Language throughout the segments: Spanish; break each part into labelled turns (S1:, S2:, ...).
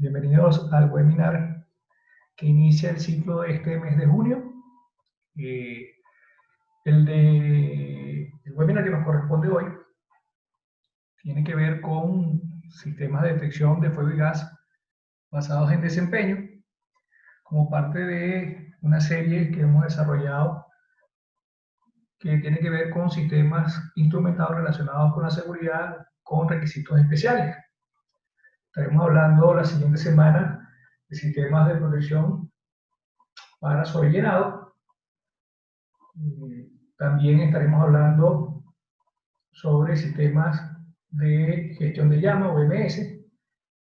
S1: Bienvenidos al webinar que inicia el ciclo de este mes de junio. El webinar que nos corresponde hoy tiene que ver con sistemas de detección de fuego y gas basados en desempeño, como parte de una serie que hemos desarrollado que tiene que ver con sistemas instrumentados relacionados con la seguridad con requisitos especiales. Estaremos hablando la siguiente semana de sistemas de protección para sobrellenado. También estaremos hablando sobre sistemas de gestión de llama o MS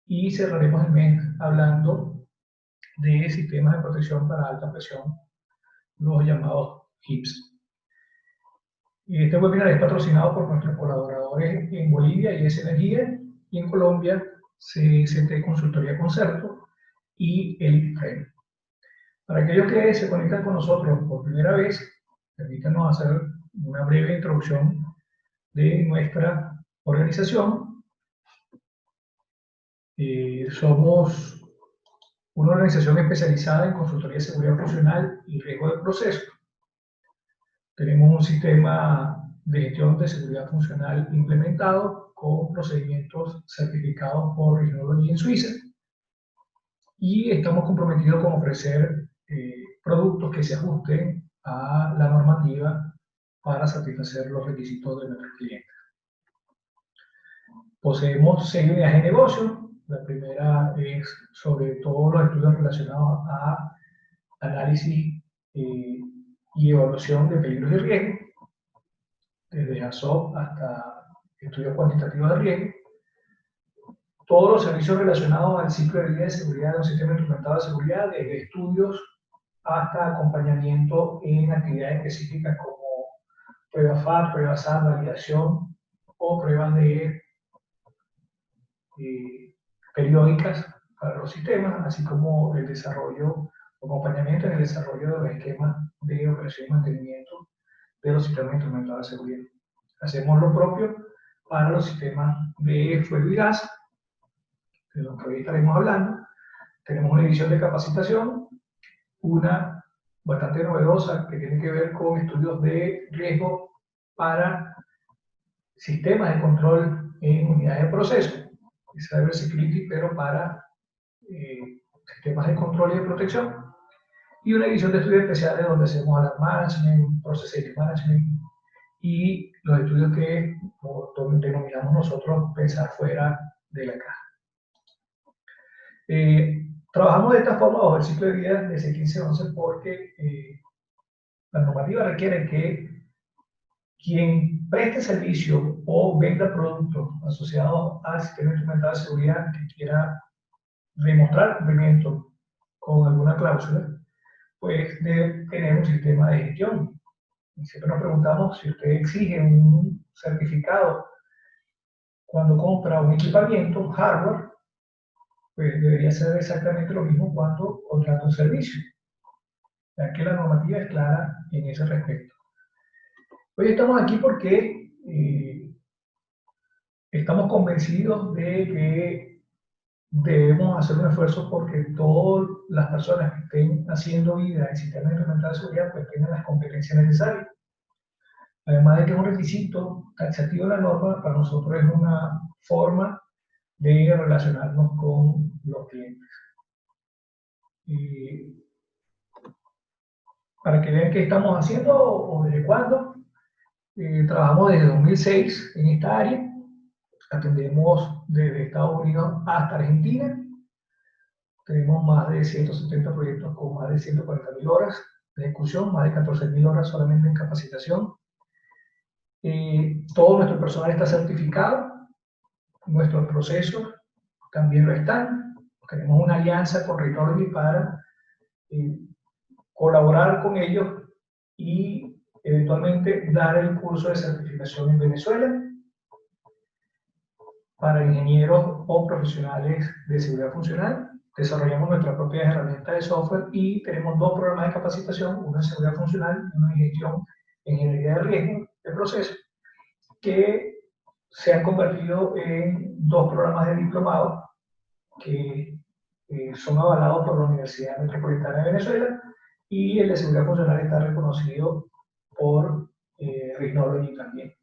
S1: y cerraremos el mes hablando de sistemas de protección para alta presión, los llamados HIPS. Este webinar es patrocinado por nuestros colaboradores en Bolivia, IES Energía, y en Colombia, CCT Consultoría Concerto y Elite. Para aquellos que se conectan con nosotros por primera vez, permítanos hacer una breve introducción de nuestra organización. Somos una organización especializada en consultoría de seguridad funcional y riesgo de proceso. Tenemos un sistema de gestión de seguridad funcional implementado con procedimientos certificados por Reginology en Suiza y estamos comprometidos con ofrecer productos que se ajusten a la normativa para satisfacer los requisitos de nuestros clientes. Poseemos 6 líneas de negocio. La primera es sobre todos los estudios relacionados a análisis y evaluación de peligros y riesgos, desde ASOP hasta estudios cuantitativos de riesgo. Todos los servicios relacionados al ciclo de vida de seguridad de un sistema instrumentado de seguridad, desde estudios hasta acompañamiento en actividades específicas como pruebas FAT, pruebas SAT, validación o pruebas de periódicas para los sistemas, así como el desarrollo o acompañamiento en el desarrollo de los esquemas de operación y mantenimiento de los sistemas instrumentados de seguridad. Hacemos lo propio para los sistemas de fuego y gas, de los que hoy estaremos hablando. Tenemos una división de capacitación, una bastante novedosa que tiene que ver con estudios de riesgo para sistemas de control en unidades de proceso, Cyber Security, pero para sistemas de control y de protección, y una división de estudios especiales donde hacemos Alert Management, Process Safety Management y los estudios que denominamos nosotros pensar fuera de la caja. Trabajamos de esta forma bajo el ciclo de vida de C1511 porque la normativa requiere que quien preste servicio o venda productos asociados al sistema instrumental de seguridad que quiera demostrar cumplimiento con alguna cláusula, pues debe tener un sistema de gestión. Y siempre nos preguntamos si usted exige un certificado cuando compra un equipamiento, un hardware, pues debería ser exactamente lo mismo cuando contrata un servicio, ya que la normativa es clara en ese respecto. Hoy estamos aquí porque estamos convencidos de que debemos hacer un esfuerzo porque todas las personas que estén haciendo vida en sistemas instrumentales de seguridad pues tengan las competencias necesarias. Además de que es un requisito taxativo de la norma, para nosotros es una forma de relacionarnos con los clientes. Para que vean qué estamos haciendo o desde cuándo, trabajamos desde 2006 en esta área. Atendemos desde Estados Unidos hasta Argentina. Tenemos más de 170 proyectos con más de 140.000 horas de ejecución, más de 14.000 horas solamente en capacitación. Todo nuestro personal está certificado, nuestros procesos también lo están. Tenemos una alianza con Reginology para colaborar con ellos y eventualmente dar el curso de certificación en Venezuela para ingenieros o profesionales de seguridad funcional. Desarrollamos nuestras propias herramientas de software y tenemos 2 programas de capacitación, uno en seguridad funcional y uno en gestión en ingeniería de riesgo de procesos, que se han convertido en 2 programas de diplomado que son avalados por la Universidad Metropolitana de Venezuela y el de seguridad funcional está reconocido por Rhinology también.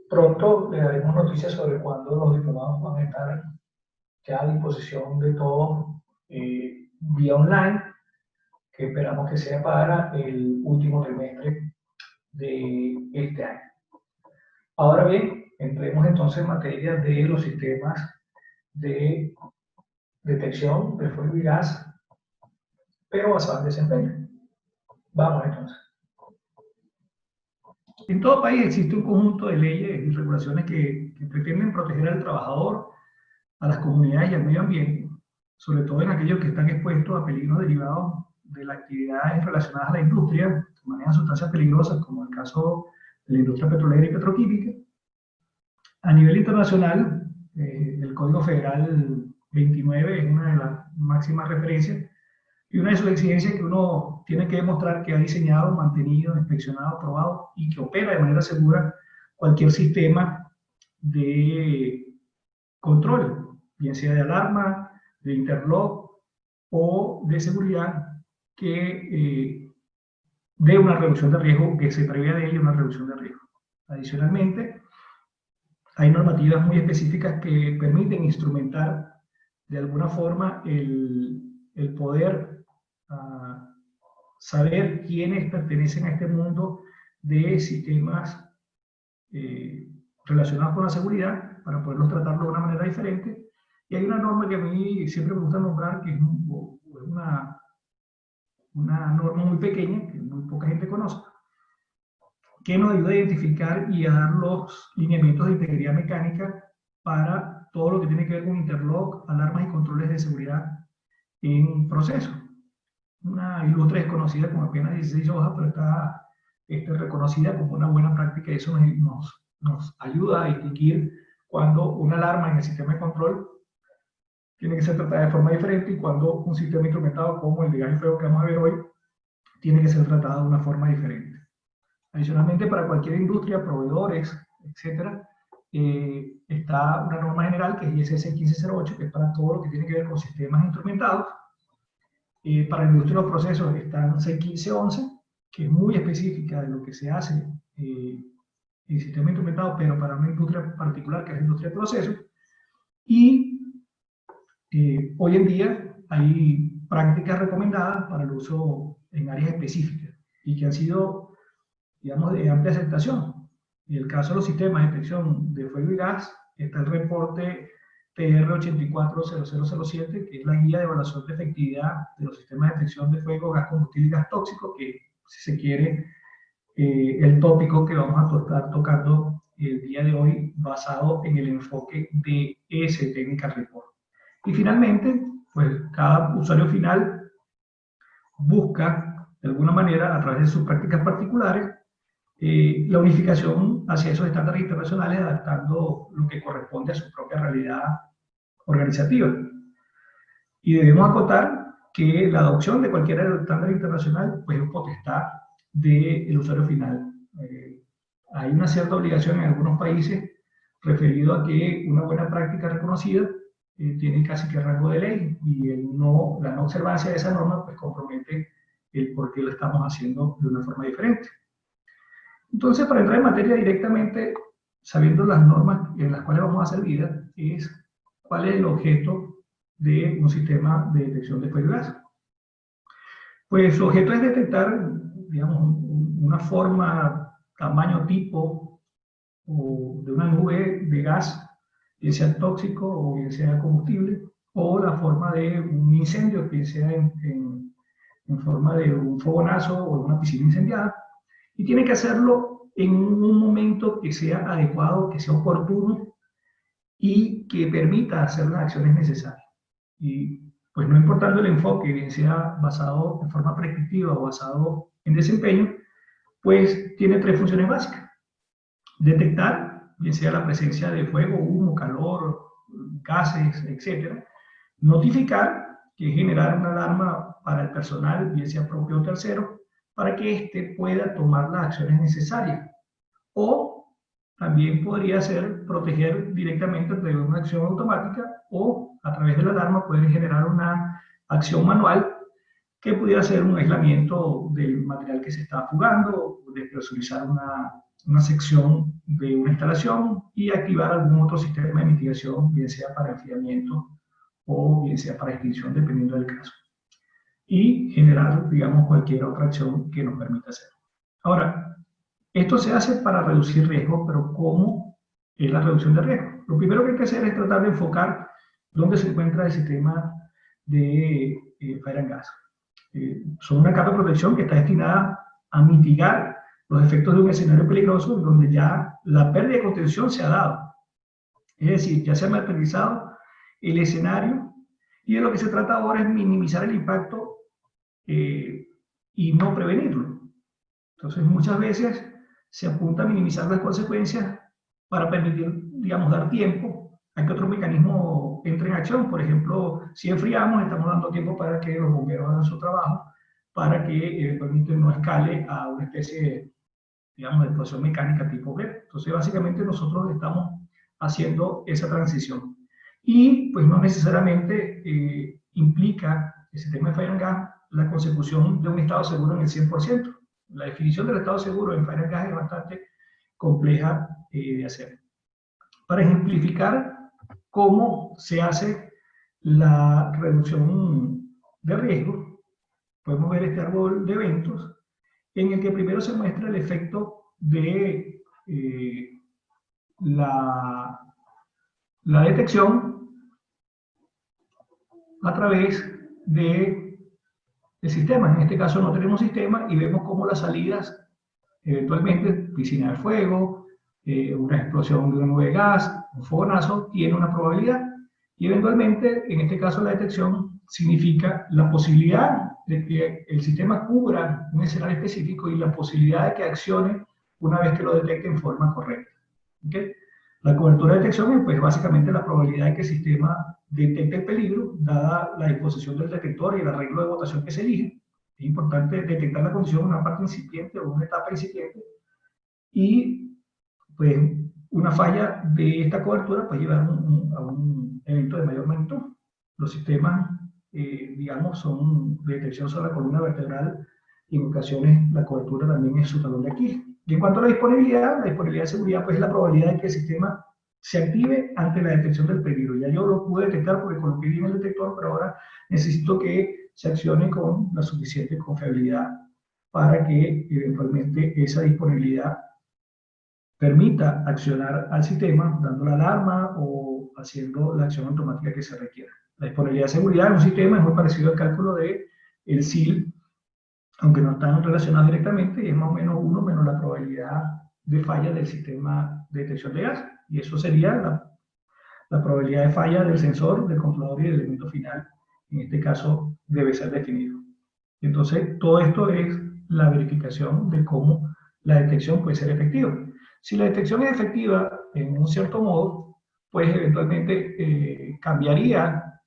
S1: Pronto le daremos noticias sobre cuándo los diplomados van a estar ya a disposición de todos vía online, que esperamos que sea para el último trimestre de este año. Ahora bien, entremos entonces en materia de los sistemas de detección de fuego y gas, pero basado en desempeño. Vamos entonces. En todo país existe un conjunto de leyes y regulaciones que pretenden proteger al trabajador, a las comunidades y al medio ambiente, sobre todo en aquellos que están expuestos a peligros derivados de las actividades relacionadas a la industria, que manejan sustancias peligrosas, como el caso de la industria petrolera y petroquímica. A nivel internacional, el Código Federal 29 es una de las máximas referencias y una de sus exigencias es que uno tiene que demostrar que ha diseñado, mantenido, inspeccionado, probado y que opera de manera segura cualquier sistema de control, bien sea de alarma, de interlock o de seguridad que dé una reducción de riesgo, que se prevea de ella una reducción de riesgo. Adicionalmente, hay normativas muy específicas que permiten instrumentar de alguna forma el poder saber quiénes pertenecen a este mundo de sistemas relacionados con la seguridad para poderlos tratarlo de una manera diferente. Y hay una norma que a mí siempre me gusta nombrar, que es una norma muy pequeña, que muy poca gente conoce, que nos ayuda a identificar y a dar los lineamientos de integridad mecánica para todo lo que tiene que ver con interlock, alarmas y controles de seguridad en proceso. Una ilustre desconocida con apenas 16 hojas, pero está reconocida como una buena práctica y eso nos ayuda a distinguir cuando una alarma en el sistema de control tiene que ser tratada de forma diferente y cuando un sistema instrumentado como el de gas y fuego que vamos a ver hoy tiene que ser tratado de una forma diferente. Adicionalmente, para cualquier industria, proveedores, etc., está una norma general que es ISS 1508, que es para todo lo que tiene que ver con sistemas instrumentados. Para la industria de los procesos están 61511, que es muy específica de lo que se hace en sistema instrumentado, pero para una industria particular, que es la industria de procesos. Y hoy en día hay prácticas recomendadas para el uso en áreas específicas y que han sido, digamos, de amplia aceptación. En el caso de los sistemas de detección de fuego y gas, está el reporte TR 840007, que es la guía de evaluación de efectividad de los sistemas de detección de fuego, gas combustible y gas tóxico, que, si se quiere, el tópico que vamos a estar tocando el día de hoy, basado en el enfoque de ese Technical Report. Y finalmente, pues cada usuario final busca, de alguna manera, a través de sus prácticas particulares, la unificación hacia esos estándares internacionales, adaptando lo que corresponde a su propia realidad organizativa. Y debemos acotar que la adopción de cualquier estándar internacional pues, es potestad del usuario final. Hay una cierta obligación en algunos países referido a que una buena práctica reconocida tiene casi que rango de ley y la no observancia de esa norma pues, compromete el por qué lo estamos haciendo de una forma diferente. Entonces, para entrar en materia directamente, sabiendo las normas en las cuales vamos a hacer vida, es cuál es el objeto de un sistema de detección de fuego y gas. Pues su objeto es detectar, digamos, una forma, tamaño, tipo o de una nube de gas, bien sea tóxico o bien sea combustible, o la forma de un incendio, bien sea en forma de un fogonazo o una piscina incendiada, y tiene que hacerlo en un momento que sea adecuado, que sea oportuno y que permita hacer las acciones necesarias. Y pues no importando el enfoque, bien sea basado en forma prescriptiva o basado en desempeño, pues tiene tres funciones básicas. Detectar, bien sea la presencia de fuego, humo, calor, gases, etc. Notificar, que es generar una alarma para el personal, bien sea propio o tercero, para que éste pueda tomar las acciones necesarias. O también podría ser proteger directamente a través de una acción automática o a través de la alarma pueden generar una acción manual que pudiera ser un aislamiento del material que se está fugando, despresurizar una sección de una instalación y activar algún otro sistema de mitigación, bien sea para enfriamiento o bien sea para extinción, dependiendo del caso. Y generar, digamos, cualquier otra acción que nos permita hacerlo. Ahora, esto se hace para reducir riesgo, pero ¿cómo es la reducción de riesgo? Lo primero que hay que hacer es tratar de enfocar dónde se encuentra el sistema de Fire and Gas. Son una capa de protección que está destinada a mitigar los efectos de un escenario peligroso donde ya la pérdida de contención se ha dado. Es decir, ya se ha materializado el escenario y de lo que se trata ahora es minimizar el impacto y no prevenirlo. Entonces, muchas veces se apunta a minimizar las consecuencias para permitir, digamos, dar tiempo a que otro mecanismo entre en acción. Por ejemplo, si enfriamos, estamos dando tiempo para que los bomberos hagan su trabajo, para que eventualmente no escale a una especie de, digamos, de explosión mecánica tipo B. Entonces, básicamente nosotros estamos haciendo esa transición. Y, pues, no necesariamente implica el sistema de Fire and Gas la consecución de un estado seguro en el 100%. La definición del estado seguro en Fire and Gas es bastante compleja de hacer. Para ejemplificar cómo se hace la reducción de riesgo, podemos ver este árbol de eventos, en el que primero se muestra el efecto de la detección a través del sistema. En este caso no tenemos sistema y vemos cómo las salidas, eventualmente piscina de fuego, una explosión de una nube de gas, un fogonazo, tiene una probabilidad. Y eventualmente, en este caso la detección significa la posibilidad de que el sistema cubra un escenario específico y la posibilidad de que accione una vez que lo detecte en forma correcta. ¿Okay? La cobertura de detección es pues, básicamente la probabilidad de que el sistema detecte el peligro, dada la disposición del detector y el arreglo de botación que se elige. Es importante detectar la condición en una parte incipiente o una etapa incipiente y pues una falla de esta cobertura puede llevar a un evento de mayor magnitud. Los sistemas, digamos, son de detección sobre la columna vertebral y en ocasiones la cobertura también es su talón de Aquiles. Y en cuanto a la disponibilidad de seguridad, pues es la probabilidad de que el sistema se active ante la detección del peligro. Ya yo lo pude detectar porque coloqué bien el detector, pero ahora necesito que se accione con la suficiente confiabilidad para que eventualmente esa disponibilidad permita accionar al sistema dando la alarma o haciendo la acción automática que se requiera. La disponibilidad de seguridad en un sistema es muy parecido al cálculo del SIL, aunque no están relacionados directamente, y es más o menos 1 menos la probabilidad de falla del sistema de detección de gas. Y eso sería la probabilidad de falla del sensor, del controlador y del elemento final. En este caso debe ser definido. Entonces, todo esto es la verificación de cómo la detección puede ser efectiva. Si la detección es efectiva en un cierto modo, pues eventualmente cambiaría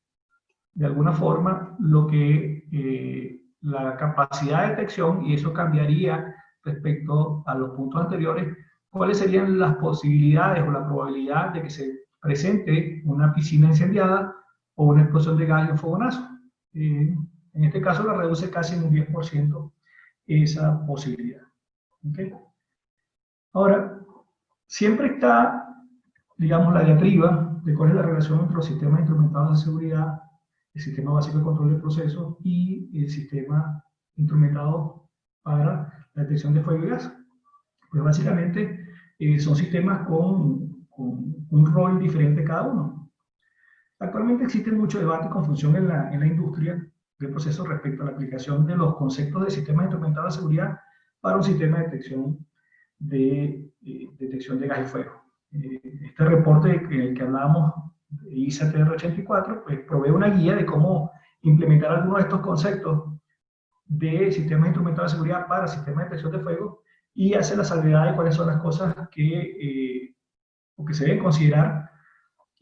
S1: de alguna forma lo que la capacidad de detección, y eso cambiaría respecto a los puntos anteriores, cuáles serían las posibilidades o la probabilidad de que se presente una piscina incendiada o una explosión de gas y un fogonazo. En este caso la reduce casi en un 10% esa posibilidad. ¿Okay? Ahora, siempre está, digamos, la diatriba de cuál es la relación entre los sistemas instrumentados de seguridad, el sistema básico de control de procesos y el sistema instrumentado para la detección de fuego y gas. Pues básicamente son sistemas con un rol diferente cada uno. Actualmente existe mucho debate y confusión en la industria de procesos respecto a la aplicación de los conceptos de sistemas instrumentados de seguridad para un sistema de detección de gas y fuego. Este reporte del que hablábamos, ISA TR84, pues provee una guía de cómo implementar algunos de estos conceptos de sistemas instrumentados de seguridad para sistemas de detección de fuego y hace la salvedad de cuáles son las cosas que se deben considerar,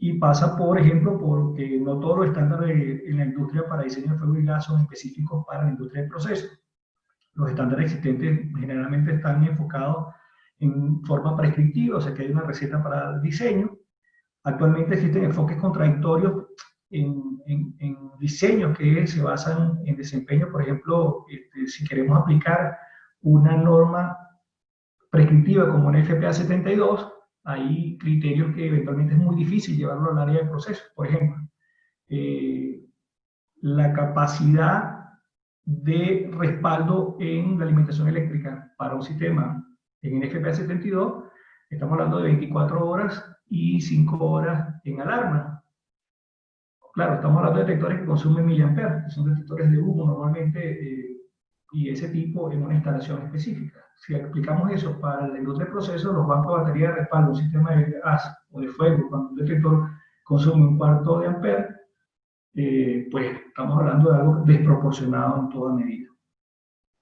S1: y pasa, por ejemplo, porque no todos los estándares en la industria para diseño de fuego y gas son específicos para la industria de procesos. Los estándares existentes generalmente están enfocados en forma prescriptiva, o sea que hay una receta para el diseño. Actualmente existen enfoques contradictorios en diseños que se basan en desempeño. Por ejemplo, si queremos aplicar una norma prescriptiva como un FPA 72, hay criterios que eventualmente es muy difícil llevarlo al área de proceso. Por ejemplo, la capacidad de respaldo en la alimentación eléctrica para un sistema en FPA 72, estamos hablando de 24 horas y 5 horas en alarma. Claro, estamos hablando de detectores que consumen miliamperes, que son detectores de humo normalmente, y ese tipo en una instalación específica. Si aplicamos eso para la industria de procesos, los bancos de batería de respaldo, un sistema de gas o de fuego, cuando un detector consume 1/4 de ampere, pues estamos hablando de algo desproporcionado en toda medida.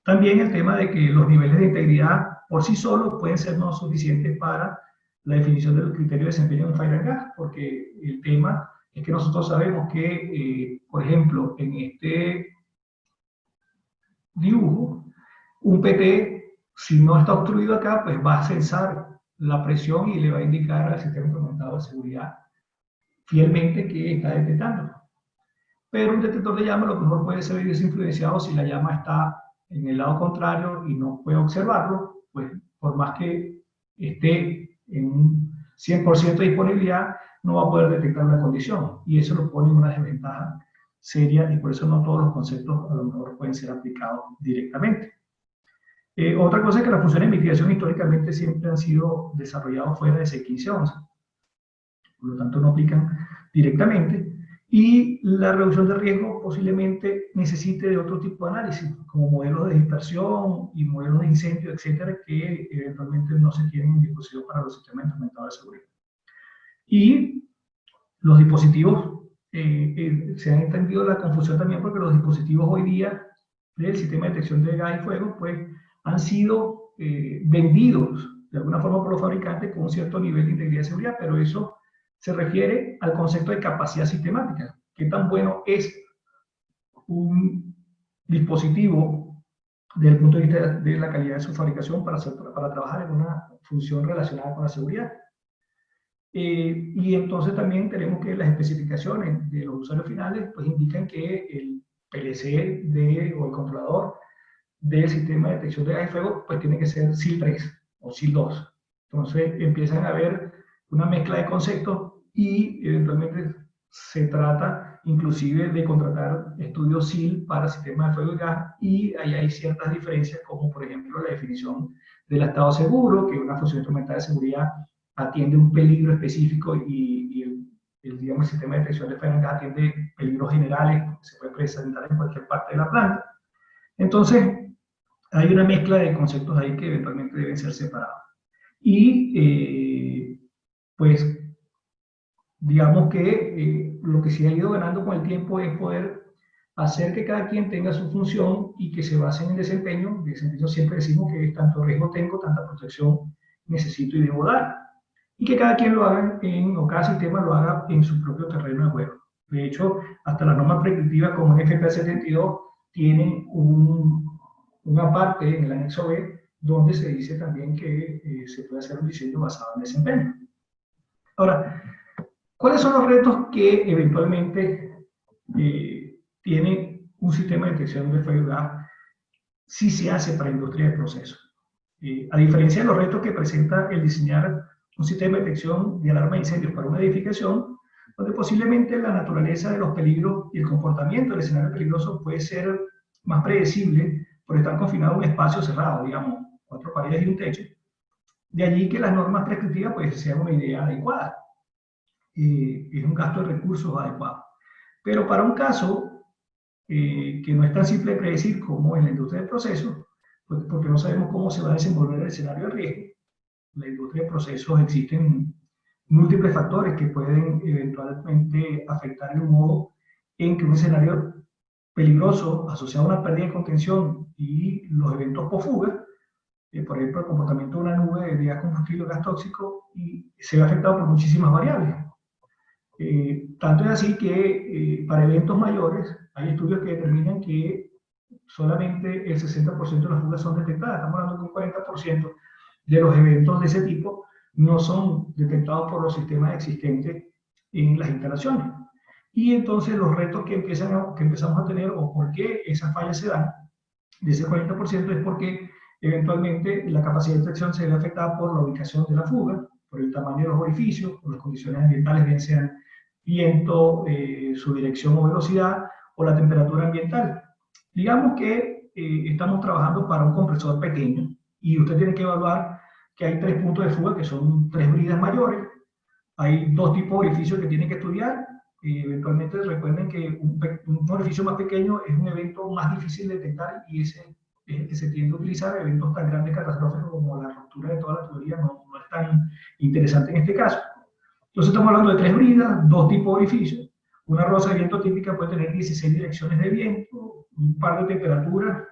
S1: También el tema de que los niveles de integridad por sí solos pueden ser no suficientes para la definición del criterio de desempeño de un fire and gas, porque el tema es que nosotros sabemos que, por ejemplo, en este dibujo, un PT, si no está obstruido acá, pues va a censar la presión y le va a indicar al sistema implementado de seguridad fielmente que está detectando. Pero un detector de llama a lo mejor puede ser desinfluenciado si la llama está en el lado contrario y no puede observarlo, pues por más que esté en un 100% de disponibilidad, no va a poder detectar la condición. Y eso lo pone en una desventaja seria, y por eso no todos los conceptos a lo mejor pueden ser aplicados directamente. Otra cosa es que las funciones de mitigación históricamente siempre han sido desarrolladas fuera de 61511. Por lo tanto, no aplican directamente. Y la reducción de riesgo posiblemente necesite de otro tipo de análisis, como modelos de dispersión y modelos de incendio, etcétera, que eventualmente no se tienen en disposición para los sistemas implementados de seguridad. Y los dispositivos, se ha entendido la confusión también porque los dispositivos hoy día del sistema de detección de gas y fuego, pues han sido vendidos de alguna forma por los fabricantes con un cierto nivel de integridad y seguridad, pero eso se refiere al concepto de capacidad sistemática. ¿Qué tan bueno es un dispositivo desde el punto de vista de la calidad de su fabricación para trabajar en una función relacionada con la seguridad? Y entonces también tenemos que las especificaciones de los usuarios finales pues indican que el PLC o el controlador del sistema de detección de gas y fuego pues tiene que ser SIL 3 o SIL 2. Entonces empiezan a haber una mezcla de conceptos y eventualmente se trata inclusive de contratar estudios SIL para sistemas de fuego y gas, y ahí hay ciertas diferencias, como por ejemplo la definición del estado seguro, que una función instrumental de seguridad atiende un peligro específico y digamos, el sistema de detección de fuego y gas atiende peligros generales que se pueden presentar en cualquier parte de la planta. Entonces, hay una mezcla de conceptos ahí que eventualmente deben ser separados. Y pues digamos que lo que se ha ido ganando con el tiempo es poder hacer que cada quien tenga su función y que se base en el desempeño. De desempeño siempre decimos que tanto riesgo tengo, tanta protección necesito y debo dar. Y que cada quien lo haga o cada sistema lo haga en su propio terreno de juego. De hecho, hasta las normas prescriptivas como el FPA 72 tienen una parte en el anexo B donde se dice también que se puede hacer un diseño basado en desempeño. Ahora, ¿cuáles son los retos que eventualmente tiene un sistema de detección de fuego y gas si se hace para industria de procesos? A diferencia de los retos que presenta el diseñar un sistema de detección de alarma de incendios para una edificación, donde posiblemente la naturaleza de los peligros y el comportamiento del escenario peligroso puede ser más predecible por estar confinado a un espacio cerrado, digamos, 4 paredes y un techo. De allí que las normas prescriptivas pues, sean una idea adecuada. Es un gasto de recursos adecuado. Pero para un caso que no es tan simple de predecir como en la industria del proceso, pues porque no sabemos cómo se va a desenvolver el escenario de riesgo. En la industria de procesos existen múltiples factores que pueden eventualmente afectar el modo en que un escenario peligroso asociado a una pérdida de contención y los eventos post-fuga, por ejemplo, el comportamiento de una nube de gas combustible o gas tóxico, y se ve afectado por muchísimas variables. Tanto es así que para eventos mayores hay estudios que determinan que solamente el 60% de las fugas son detectadas. Estamos hablando de un 40% de los eventos de ese tipo no son detectados por los sistemas existentes en las instalaciones. Y entonces los retos que empezamos a tener, o por qué esas fallas se dan, de ese 40%, es porque eventualmente la capacidad de detección se ve afectada por la ubicación de la fuga, por el tamaño de los orificios, por las condiciones ambientales, bien sean viento, su dirección o velocidad, o la temperatura ambiental. Digamos que estamos trabajando para un compresor pequeño, y usted tiene que evaluar que hay 3 puntos de fuga, que son 3 bridas mayores. Hay 2 tipos de orificios que tienen que estudiar. Eventualmente recuerden que un orificio más pequeño es un evento más difícil de detectar, y ese es el que se tiende a utilizar. Eventos tan grandes, catastróficos como la ruptura de toda la tubería, no es tan interesante en este caso. Entonces estamos hablando de 3 bridas, 2 tipos de orificios. Una rosa de viento típica puede tener 16 direcciones de viento, un par de temperaturas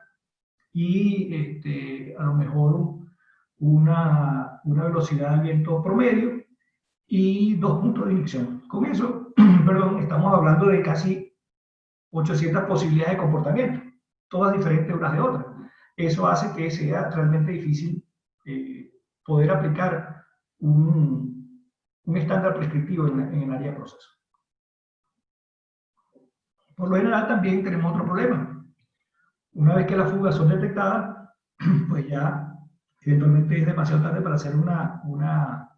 S1: y a lo mejor una velocidad de viento promedio y 2 puntos de inyección. Con eso, perdón, estamos hablando de casi 800 posibilidades de comportamiento, todas diferentes unas de otras. Eso hace que sea realmente difícil poder aplicar un estándar prescriptivo en el área de proceso. Por lo general también tenemos otro problema. Una vez que las fugas son detectadas, pues ya eventualmente es demasiado tarde para hacer una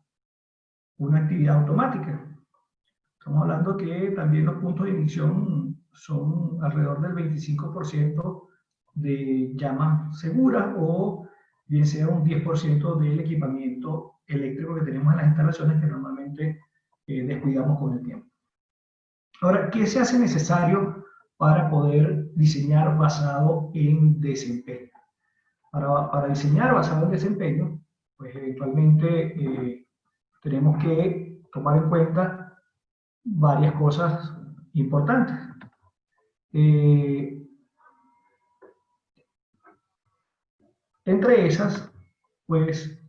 S1: actividad automática. Estamos hablando que también los puntos de ignición son alrededor del 25% de llamas seguras, o bien sea un 10% del equipamiento eléctrico que tenemos en las instalaciones, que normalmente descuidamos con el tiempo. Ahora, ¿qué se hace necesario para poder diseñar basado en desempeño? Para diseñar basado en desempeño, pues eventualmente tenemos que tomar en cuenta varias cosas importantes. Entre esas, pues,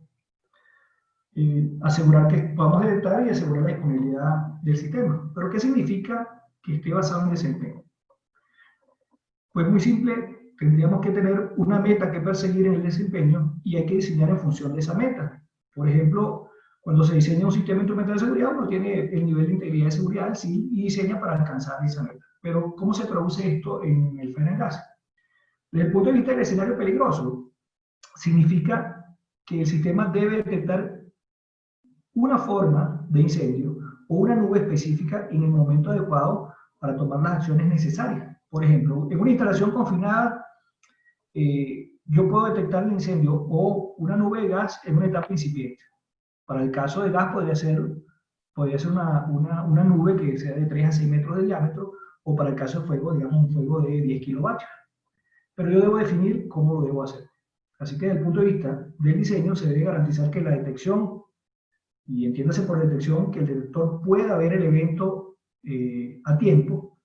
S1: asegurar que podamos detectar y asegurar la disponibilidad del sistema. ¿Pero qué significa que esté basado en desempeño? Pues muy simple, tendríamos que tener una meta que perseguir en el desempeño, y hay que diseñar en función de esa meta. Por ejemplo, cuando se diseña un sistema instrumental de seguridad, uno tiene el nivel de integridad de seguridad, sí, y diseña para alcanzar esa meta. Pero, ¿cómo se traduce esto en el fire and gas? Desde el punto de vista del escenario peligroso, significa que el sistema debe detectar una forma de incendio o una nube específica en el momento adecuado para tomar las acciones necesarias. Por ejemplo, en una instalación confinada, yo puedo detectar el incendio o una nube de gas en una etapa incipiente. Para el caso de gas podría ser una nube que sea de 3 a 6 metros de diámetro, o para el caso de fuego, digamos, un fuego de 10 kilovatios. Pero yo debo definir cómo lo debo hacer. Así que desde el punto de vista del diseño, se debe garantizar que la detección, y entiéndase por detección, que el detector pueda ver el evento a tiempo,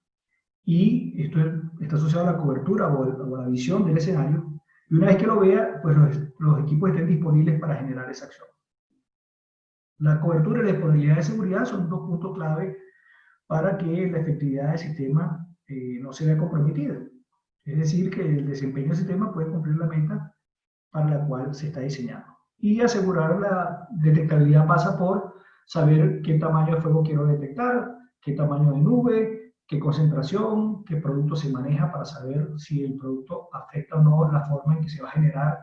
S1: y esto está asociado a la cobertura o a la visión del escenario, y una vez que lo vea, pues los equipos estén disponibles para generar esa acción. La cobertura y la disponibilidad de seguridad son 2 puntos clave para que la efectividad del sistema no se vea comprometida. Es decir, que el desempeño del sistema puede cumplir la meta para la cual se está diseñando. Y asegurar la detectabilidad pasa por saber qué tamaño de fuego quiero detectar, qué tamaño de nube, qué concentración, qué producto se maneja, para saber si el producto afecta o no la forma en que se va a generar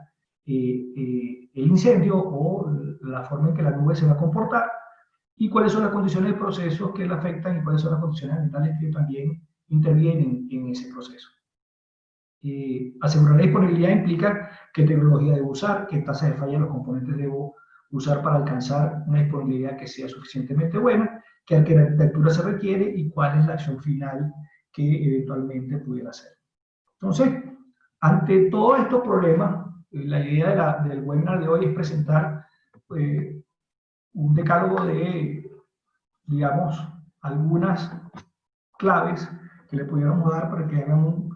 S1: el incendio, o la forma en que la nube se va a comportar, y cuáles son las condiciones de proceso que la afectan, y cuáles son las condiciones ambientales que también intervienen en ese proceso. Asegurar la disponibilidad implica qué tecnología debo usar, qué tasa de falla de los componentes debo usar para alcanzar una disponibilidad que sea suficientemente buena, qué arquitectura se requiere y cuál es la acción final que eventualmente pudiera hacer. Entonces, ante todos estos problemas, la idea del webinar de hoy es presentar un decálogo de, digamos, algunas claves que le pudiéramos dar para que hagan un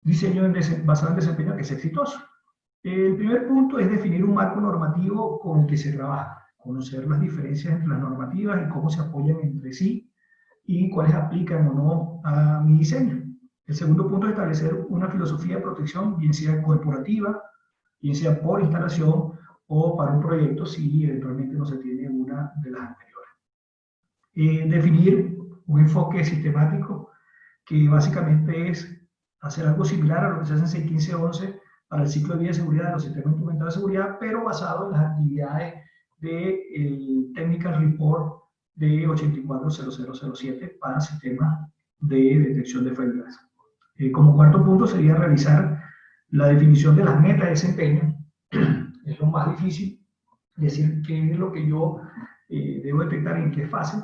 S1: diseño basado en desempeño que sea exitoso. El primer punto es definir un marco normativo con el que se trabaja, conocer las diferencias entre las normativas y cómo se apoyan entre sí, y cuáles aplican o no a mi diseño. El segundo punto es establecer una filosofía de protección, bien sea corporativa, bien sea por instalación o para un proyecto, si eventualmente no se tiene una de las anteriores. Definir un enfoque sistemático que básicamente es hacer algo similar a lo que se hace en 6.15.11 para el ciclo de vida de seguridad de los sistemas instrumentales de seguridad, pero basado en las actividades del Technical Report de 840007 para sistemas de detección de fuego y gas. Como cuarto punto sería realizar la definición de las metas de desempeño. Es lo más difícil, decir qué es lo que yo debo detectar en qué fase,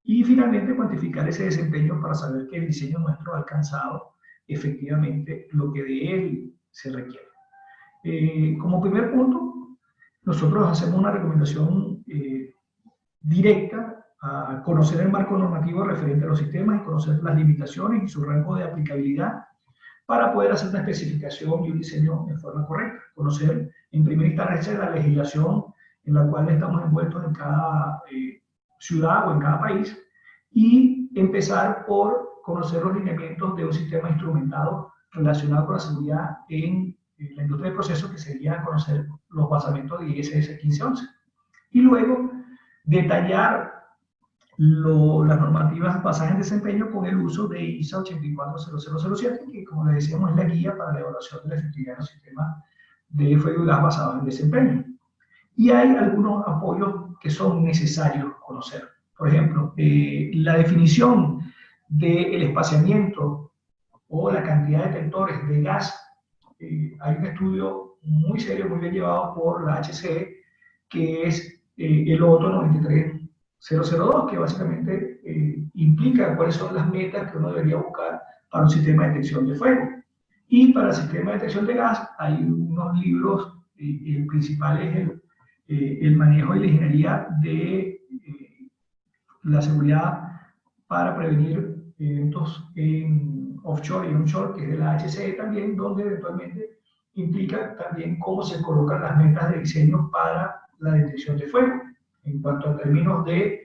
S1: y finalmente cuantificar ese desempeño para saber que el diseño nuestro ha alcanzado efectivamente lo que de él se requiere. Como primer punto, nosotros hacemos una recomendación directa a conocer el marco normativo referente a los sistemas y conocer las limitaciones y su rango de aplicabilidad para poder hacer una especificación y un diseño de forma correcta. Conocer en primera instancia la legislación en la cual estamos envueltos en cada ciudad o en cada país, y empezar por conocer los lineamientos de un sistema instrumentado relacionado con la seguridad en la industria de procesos, que sería conocer los basamentos de ISS 1511. Y luego detallar las normativas basadas en desempeño con el uso de ISA 840007, que como les decíamos es la guía para la evaluación de la efectividad de los sistemas de fuego y gas basados en desempeño. Y hay algunos apoyos que son necesarios conocer. Por ejemplo, la definición del espaciamiento o la cantidad de detectores de gas. Hay un estudio muy serio, muy bien llevado por la HCE, que es el OTO 93002, que básicamente implica cuáles son las metas que uno debería buscar para un sistema de detección de fuego. Y para el sistema de detección de gas hay unos libros, el principal es el manejo y la ingeniería de la seguridad para prevenir eventos en offshore y onshore, que es de la HCE también, donde eventualmente implica también cómo se colocan las metas de diseño para la detección de fuego, en cuanto a términos de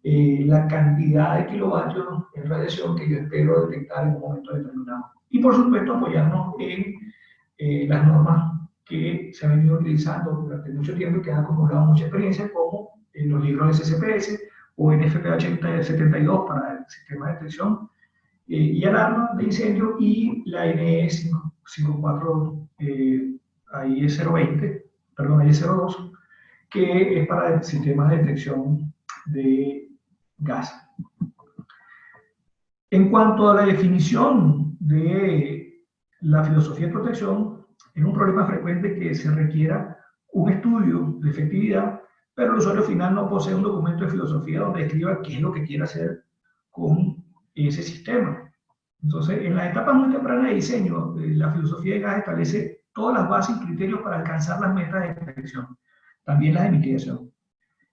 S1: la cantidad de kilovatios en radiación que yo espero detectar en un momento determinado. Y por supuesto apoyarnos en las normas que se han venido utilizando durante mucho tiempo y que han acumulado mucha experiencia, como en los libros de SCPS o en FP 8072 para el sistema de detección y alarma de incendio, y la NE 54 IE020, perdón, IE02, que es para sistemas de detección de gas. En cuanto a la definición de la filosofía de protección, es un problema frecuente que se requiera un estudio de efectividad, pero el usuario final no posee un documento de filosofía donde escriba qué es lo que quiere hacer con ese sistema. Entonces, en las etapas muy tempranas de diseño, la filosofía de gas establece todas las bases y criterios para alcanzar las metas de detección, también las de mitigación,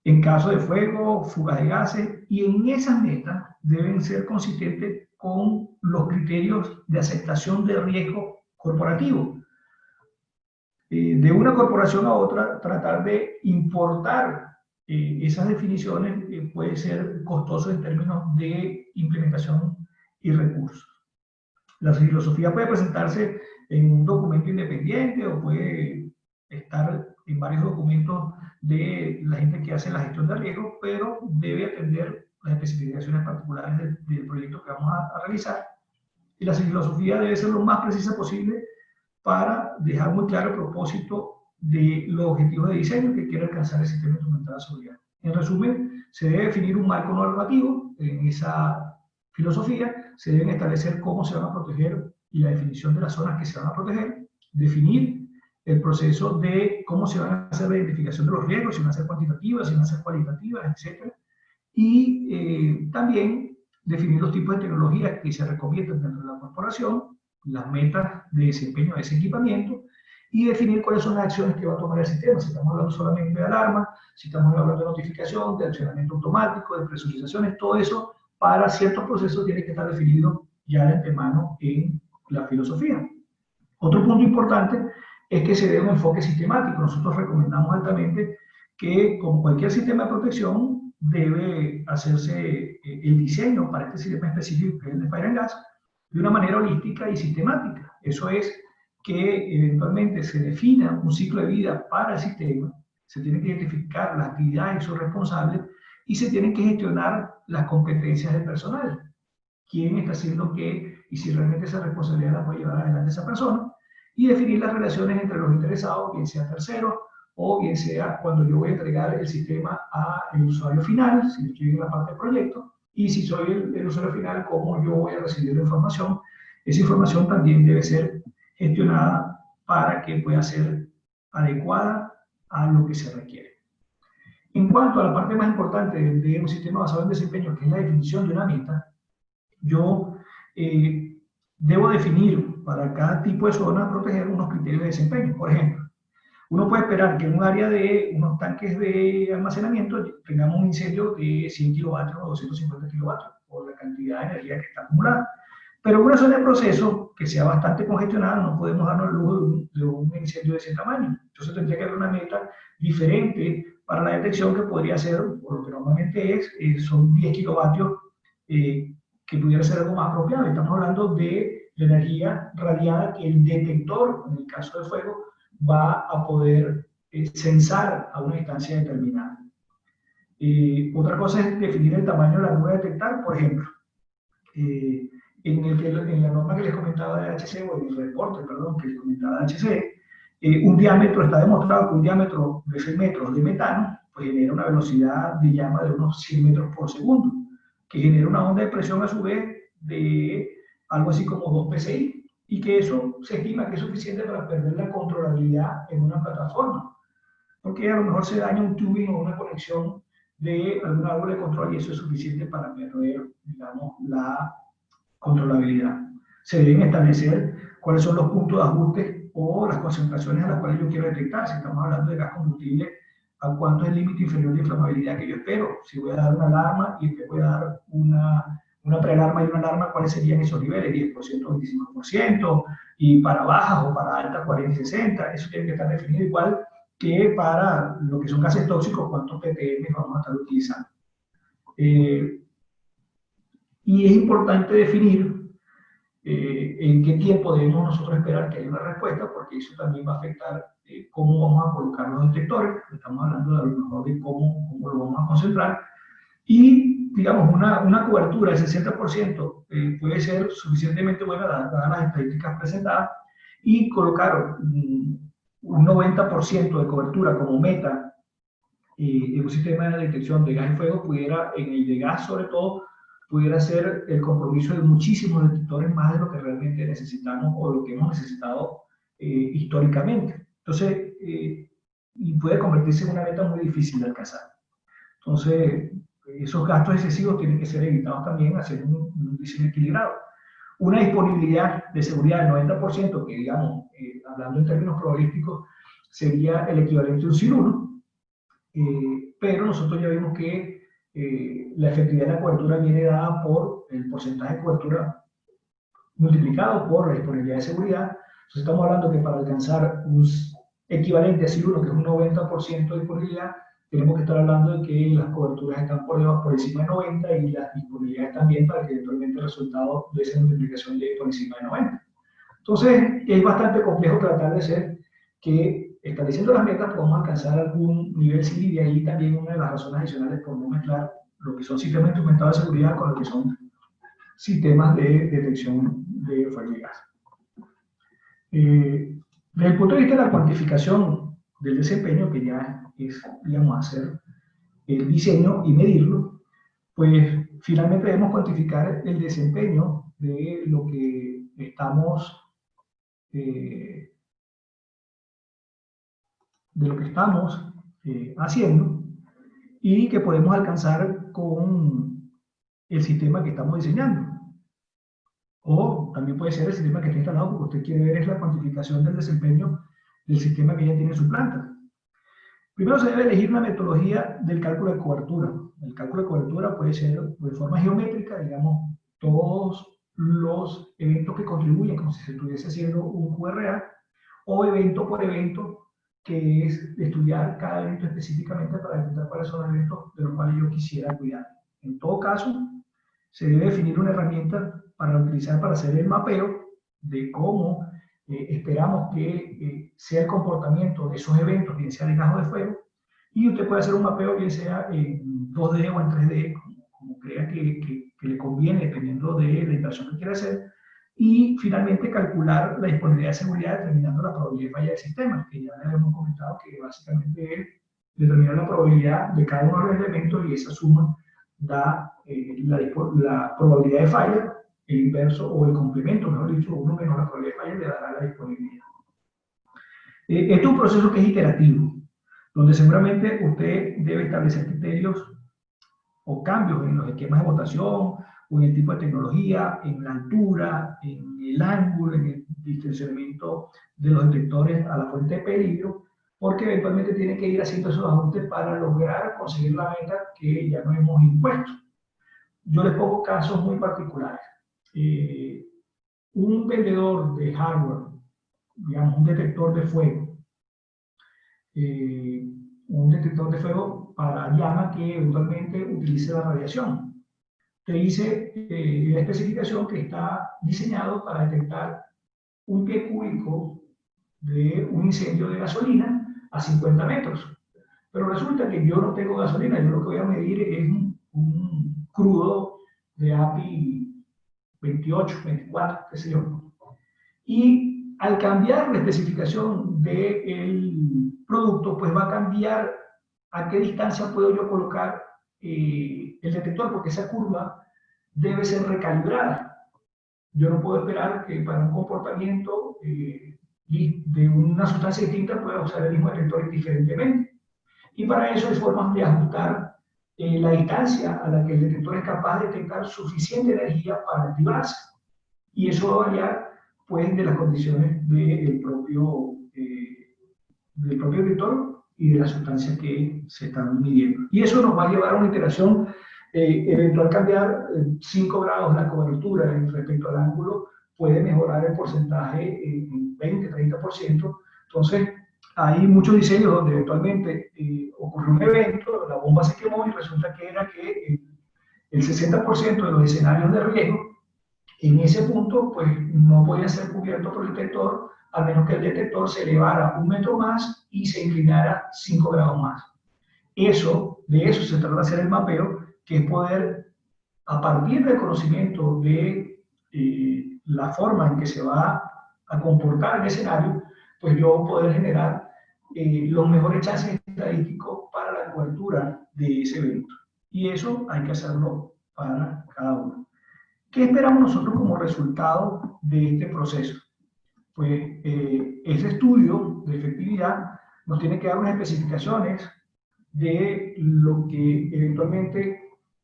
S1: en caso de fuego, fugas de gases, y en esas metas deben ser consistentes con los criterios de aceptación de riesgo corporativo. De una corporación a otra, tratar de importar esas definiciones puede ser costoso en términos de implementación y recursos. La filosofía puede presentarse en un documento independiente o puede estar en varios documentos de la gente que hace la gestión de riesgo, pero debe atender las especificaciones particulares del proyecto que vamos a realizar. Y la filosofía debe ser lo más precisa posible para dejar muy claro el propósito de los objetivos de diseño que quiere alcanzar el sistema instrumental de seguridad. En resumen, se debe definir un marco normativo. En esa filosofía se deben establecer cómo se van a proteger y la definición de las zonas que se van a proteger, definir el proceso de cómo se van a hacer la identificación de los riesgos, si van a ser cuantitativas, si van a ser cualitativas, etc. Y también definir los tipos de tecnologías que se recomiendan dentro de la corporación, las metas de desempeño de ese equipamiento, y definir cuáles son las acciones que va a tomar el sistema. Si estamos hablando solamente de alarma, si estamos hablando de notificación, de accionamiento automático, de presurizaciones, todo eso para ciertos procesos tiene que estar definido ya de antemano en la filosofía. Otro punto importante es que se dé un enfoque sistemático. Nosotros recomendamos altamente que, con cualquier sistema de protección, debe hacerse el diseño para este sistema específico, que es el de Fire and Gas, de una manera holística y sistemática. Eso es, que eventualmente se defina un ciclo de vida para el sistema, se tienen que identificar las actividades y sus responsables, y se tienen que gestionar las competencias del personal. quién está haciendo qué y si realmente esa responsabilidad la puede llevar adelante esa persona, y definir las relaciones entre los interesados, bien sea terceros o bien sea cuando yo voy a entregar el sistema al usuario final, si estoy en la parte de proyecto, y si soy el usuario final, cómo yo voy a recibir la información. Esa información también debe ser gestionada para que pueda ser adecuada a lo que se requiere. En cuanto a la parte más importante de un sistema basado en desempeño, que es la definición de una meta, yo debo definir para cada tipo de zona proteger unos criterios de desempeño. Por ejemplo, uno puede esperar que en un área de unos tanques de almacenamiento tengamos un incendio de 100 kilovatios o 250 kilovatios por la cantidad de energía que está acumulada. Pero en una zona de proceso que sea bastante congestionada, no podemos darnos el lujo de un incendio de ese tamaño. Entonces tendría que haber una meta diferente para la detección que podría ser, por lo que normalmente son 10 kilovatios, que pudiera ser algo más apropiado. Estamos hablando de la energía radiada que el detector, en el caso de fuego, va a poder censar a una distancia determinada. Otra cosa es definir el tamaño de la nube a detectar, por ejemplo. En la norma que les comentaba de HC, o en el reporte, perdón, que les comentaba de HC, un diámetro, está demostrado que un diámetro de 6 metros de metano pues genera una velocidad de llama de unos 100 metros por segundo, que genera una onda de presión a su vez de algo así como 2 psi, y que eso se estima que es suficiente para perder la controlabilidad en una plataforma, porque a lo mejor se daña un tubing o una conexión de algún árbol de control y eso es suficiente para perder, digamos, la controlabilidad. Se deben establecer cuáles son los puntos de ajuste o las concentraciones a las cuales yo quiero detectar. Si estamos hablando de gas combustible, ¿a cuánto es el límite inferior de inflamabilidad que yo espero? Si voy a dar una alarma y después voy a dar una prealarma y una alarma, ¿cuáles serían esos niveles? 10%, 25%, y para bajas o para altas 40 y 60, eso tiene que estar definido igual que para lo que son gases tóxicos, cuántos ppm vamos a estar utilizando. Y es importante definir en qué tiempo debemos nosotros esperar que haya una respuesta, porque eso también va a afectar cómo vamos a colocar los detectores. Estamos hablando de a lo mejor de cómo lo vamos a concentrar. Y, digamos, una cobertura del 60% puede ser suficientemente buena dadas las estadísticas presentadas, y colocar un 90% de cobertura como meta en un sistema de detección de gas y fuego pudiera, en el de gas sobre todo, pudiera ser el compromiso de muchísimos detectores más de lo que realmente necesitamos o lo que hemos necesitado históricamente. Entonces, y puede convertirse en una meta muy difícil de alcanzar. Entonces, esos gastos excesivos tienen que ser evitados también haciendo un diseño equilibrado. Una disponibilidad de seguridad del 90%, que digamos, hablando en términos probabilísticos, sería el equivalente a un SIL 1, pero nosotros ya vimos que la efectividad de la cobertura viene dada por el porcentaje de cobertura multiplicado por la disponibilidad de seguridad. Entonces estamos hablando que para alcanzar un equivalente a SIL 1, que es un 90% de disponibilidad, tenemos que estar hablando de que las coberturas están por encima de 90 y las disponibilidades también, para que eventualmente el resultado de esa multiplicación llegue por encima de 90. Entonces es bastante complejo tratar de hacer que, estableciendo las metas, podamos alcanzar algún nivel SIL, y de ahí también una de las razones adicionales por no mezclar lo que son sistemas instrumentados de seguridad con lo que son sistemas de detección de fuego y gas. Desde el punto de vista de la cuantificación del desempeño, que ya es, digamos, hacer el diseño y medirlo, pues finalmente debemos cuantificar el desempeño de lo que estamos haciendo, y que podemos alcanzar con el sistema que estamos diseñando. O también puede ser el sistema que está instalado, porque usted quiere ver es la cuantificación del desempeño del sistema que ya tiene en su planta. Primero se debe elegir una metodología del cálculo de cobertura. El cálculo de cobertura puede ser de forma geométrica, digamos, todos los eventos que contribuyen, como si se estuviese haciendo un QRA, o evento por evento, que es estudiar cada evento específicamente para detectar cuáles son los eventos de los cuales yo quisiera cuidar. En todo caso, se debe definir una herramienta para utilizar para hacer el mapeo de cómo esperamos que sea el comportamiento de esos eventos, bien sea de gas o de fuego, y usted puede hacer un mapeo bien sea en 2D o en 3D, como crea que que le conviene dependiendo de la inversión que quiere hacer, y finalmente calcular la disponibilidad de seguridad determinando la probabilidad de falla del sistema, que ya le habíamos comentado que básicamente es determinar la probabilidad de cada uno de los elementos y esa suma da la probabilidad de falla, el inverso o el complemento, mejor dicho, uno menos la probabilidad de falla le dará la disponibilidad. Este es un proceso que es iterativo, donde seguramente usted debe establecer criterios o cambios en los esquemas de votación, o en el tipo de tecnología, en la altura, en el ángulo, en el distensionamiento de los detectores a la fuente de peligro, porque eventualmente tiene que ir haciendo esos ajustes para lograr conseguir la meta que ya nos hemos impuesto. Yo les pongo casos muy particulares. Un vendedor de hardware, digamos un detector de fuego, para llama que eventualmente utilice la radiación. Te dice la especificación que está diseñado para detectar un pie cúbico de un incendio de gasolina a 50 metros. Pero resulta que yo no tengo gasolina, yo lo que voy a medir es un crudo de API 28, 24, qué sé yo. Y al cambiar la especificación del producto, pues va a cambiar a qué distancia puedo yo colocar el detector, porque esa curva debe ser recalibrada. Yo no puedo esperar que para un comportamiento de una sustancia distinta pueda usar el mismo detector indiferentemente. Y para eso hay formas de ajustar la distancia a la que el detector es capaz de detectar suficiente energía para activarse. Y eso va a variar pues, de las condiciones del propio detector y de las sustancias que se están midiendo. Y eso nos va a llevar a una iteración eventual cambiar 5 grados la cobertura respecto al ángulo, puede mejorar el porcentaje en 20-30%. Entonces, hay muchos diseños donde eventualmente ocurrió un evento, la bomba se quemó y resulta que era que el 60% de los escenarios de riesgo en ese punto pues no podía ser cubierto por el detector, al menos que el detector se elevara 1 metro más y se inclinara 5 grados más. De eso se trata de hacer el mapeo, que es poder, a partir del conocimiento de la forma en que se va a comportar el escenario, pues yo poder generar los mejores chances estadísticos para la cobertura de ese evento. Y eso hay que hacerlo para cada uno. ¿Qué esperamos nosotros como resultado de este proceso? Pues ese estudio de efectividad nos tiene que dar unas especificaciones de lo que eventualmente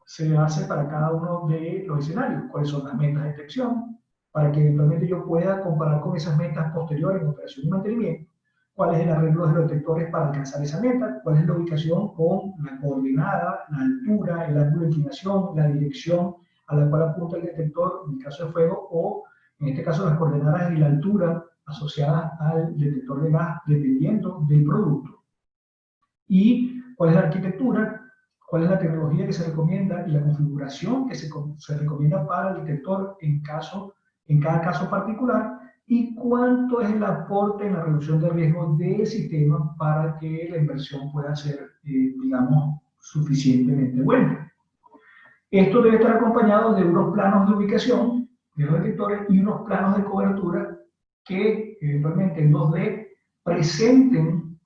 S1: se hace para cada uno de los escenarios, cuáles son las metas de detección, para que eventualmente yo pueda comparar con esas metas posteriores en operación y mantenimiento, cuál es el arreglo de los detectores para alcanzar esa meta, cuál es la ubicación con la coordenada, la altura, el ángulo de inclinación, la dirección a la cual apunta el detector en el caso de fuego, o en este caso las coordenadas y la altura asociadas al detector de gas, dependiendo del producto. Y cuál es la arquitectura, cuál es la tecnología que se recomienda y la configuración que se recomienda para el detector en cada caso particular, y cuánto es el aporte en la reducción de riesgo del sistema para que la inversión pueda ser, digamos, suficientemente buena. Esto debe estar acompañado de unos planos de ubicación de los detectores y unos planos de cobertura que eventualmente en 2D presenten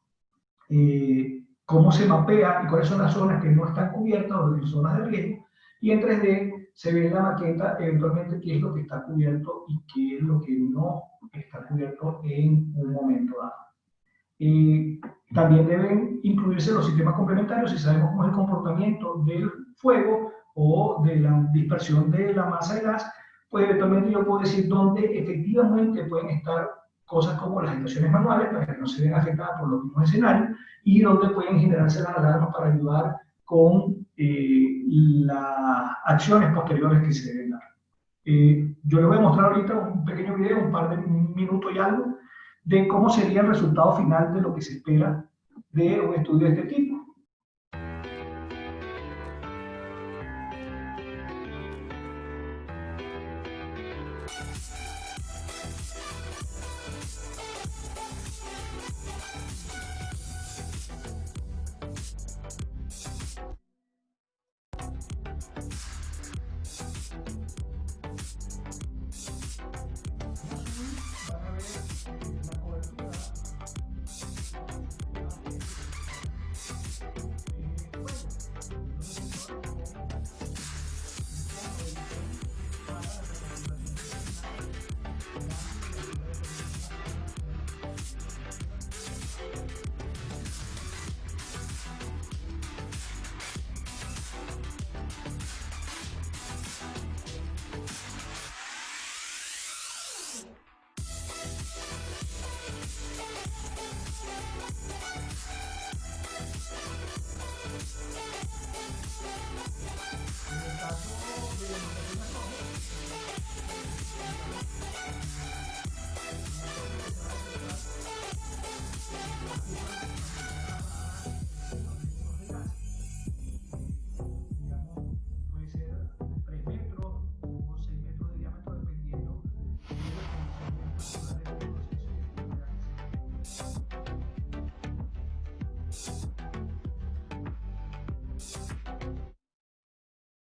S1: cómo se mapea y cuáles son las zonas que no están cubiertas o las zonas de riesgo, y en 3D se ve en la maqueta eventualmente qué es lo que está cubierto y qué es lo que no está cubierto en un momento dado. También deben incluirse los sistemas complementarios si sabemos cómo es el comportamiento del fuego o de la dispersión de la masa de gas, pues eventualmente yo puedo decir dónde efectivamente pueden estar cosas como las estaciones manuales para que no se vean afectadas por los mismos escenarios, y donde pueden generarse las alarmas para ayudar con las acciones posteriores que se deben dar. Yo les voy a mostrar ahorita un pequeño video, un par de minutos y algo, de cómo sería el resultado final de lo que se espera de un estudio de este tipo.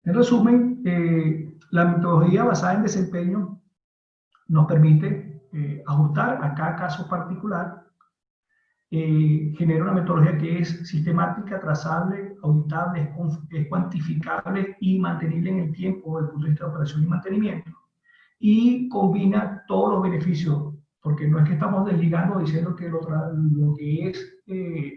S1: En resumen, la metodología basada en desempeño nos permite ajustar a cada caso particular, genera una metodología que es sistemática, trazable, auditable, es cuantificable y mantenible en el tiempo desde el punto de vista de operación y mantenimiento, y combina todos los beneficios, porque no es que estamos desligando diciendo que lo que es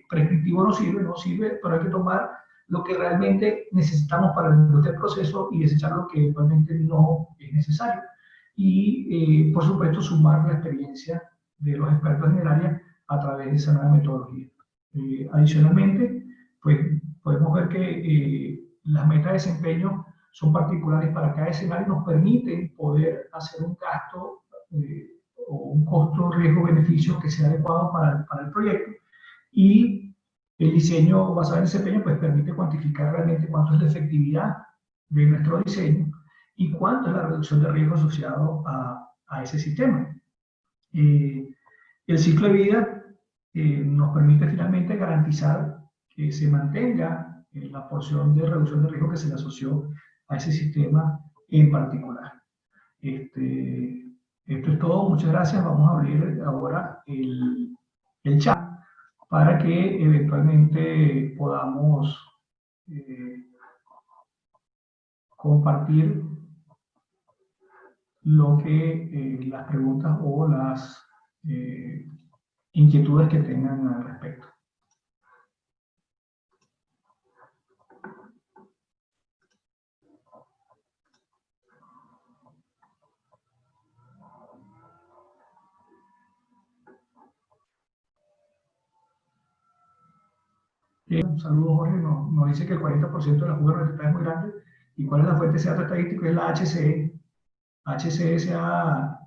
S1: prescriptivo no sirve, pero hay que tomar lo que realmente necesitamos para el proceso y desechar lo que realmente no es necesario. Y, por supuesto, sumar la experiencia de los expertos en el área a través de esa nueva metodología. Adicionalmente, pues podemos ver que las metas de desempeño son particulares para cada escenario y nos permiten poder hacer un gasto o un costo, riesgo, beneficio que sea adecuado para el proyecto. Y el diseño basado en desempeño pues permite cuantificar realmente cuánto es la efectividad de nuestro diseño y cuánto es la reducción de riesgo asociado a ese sistema. El ciclo de vida nos permite finalmente garantizar que se mantenga la porción de reducción de riesgo que se le asoció a ese sistema en particular. Esto es todo, muchas gracias. Vamos a abrir ahora el chat para que eventualmente podamos compartir lo que las preguntas o las inquietudes que tengan al respecto. Un saludo, Jorge. Nos dice que el 40% de la fuga de es muy grande. ¿Y cuál es la fuente de ese dato estadístico? Es la HCE. HCE se ha,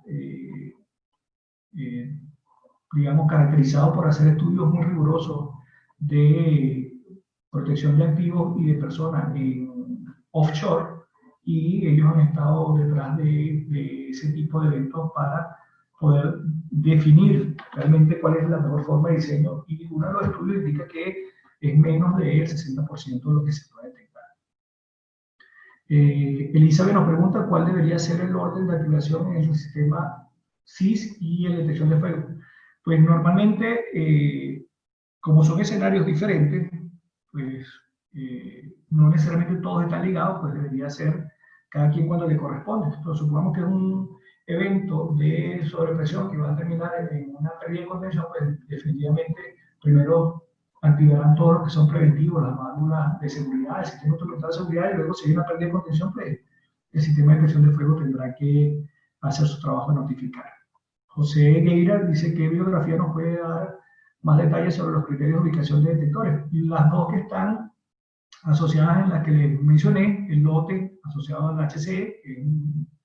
S1: digamos, caracterizado por hacer estudios muy rigurosos de protección de activos y de personas en offshore, y ellos han estado detrás de ese tipo de eventos para poder definir realmente cuál es la mejor forma de diseño, y uno de los estudios indica que es menos del 60% de lo que se puede detectar. Elizabeth nos pregunta cuál debería ser el orden de activación en el sistema SIS y en detección de fuego. Pues normalmente, como son escenarios diferentes, pues no necesariamente todos están ligados, pues debería ser cada quien cuando le corresponde. Pero supongamos que es un evento de sobrepresión que va a terminar en una pérdida de contención, pues definitivamente primero activarán todo lo que son preventivos, las válvulas de seguridad, el sistema instrumental de seguridad, y luego si hay una pérdida de contención, pues el sistema de detección de fuego tendrá que hacer su trabajo de notificar. José Gueira dice que bibliografía nos puede dar más detalles sobre los criterios de ubicación de detectores. Las dos que están asociadas en las que les mencioné, el lote asociado al HCE,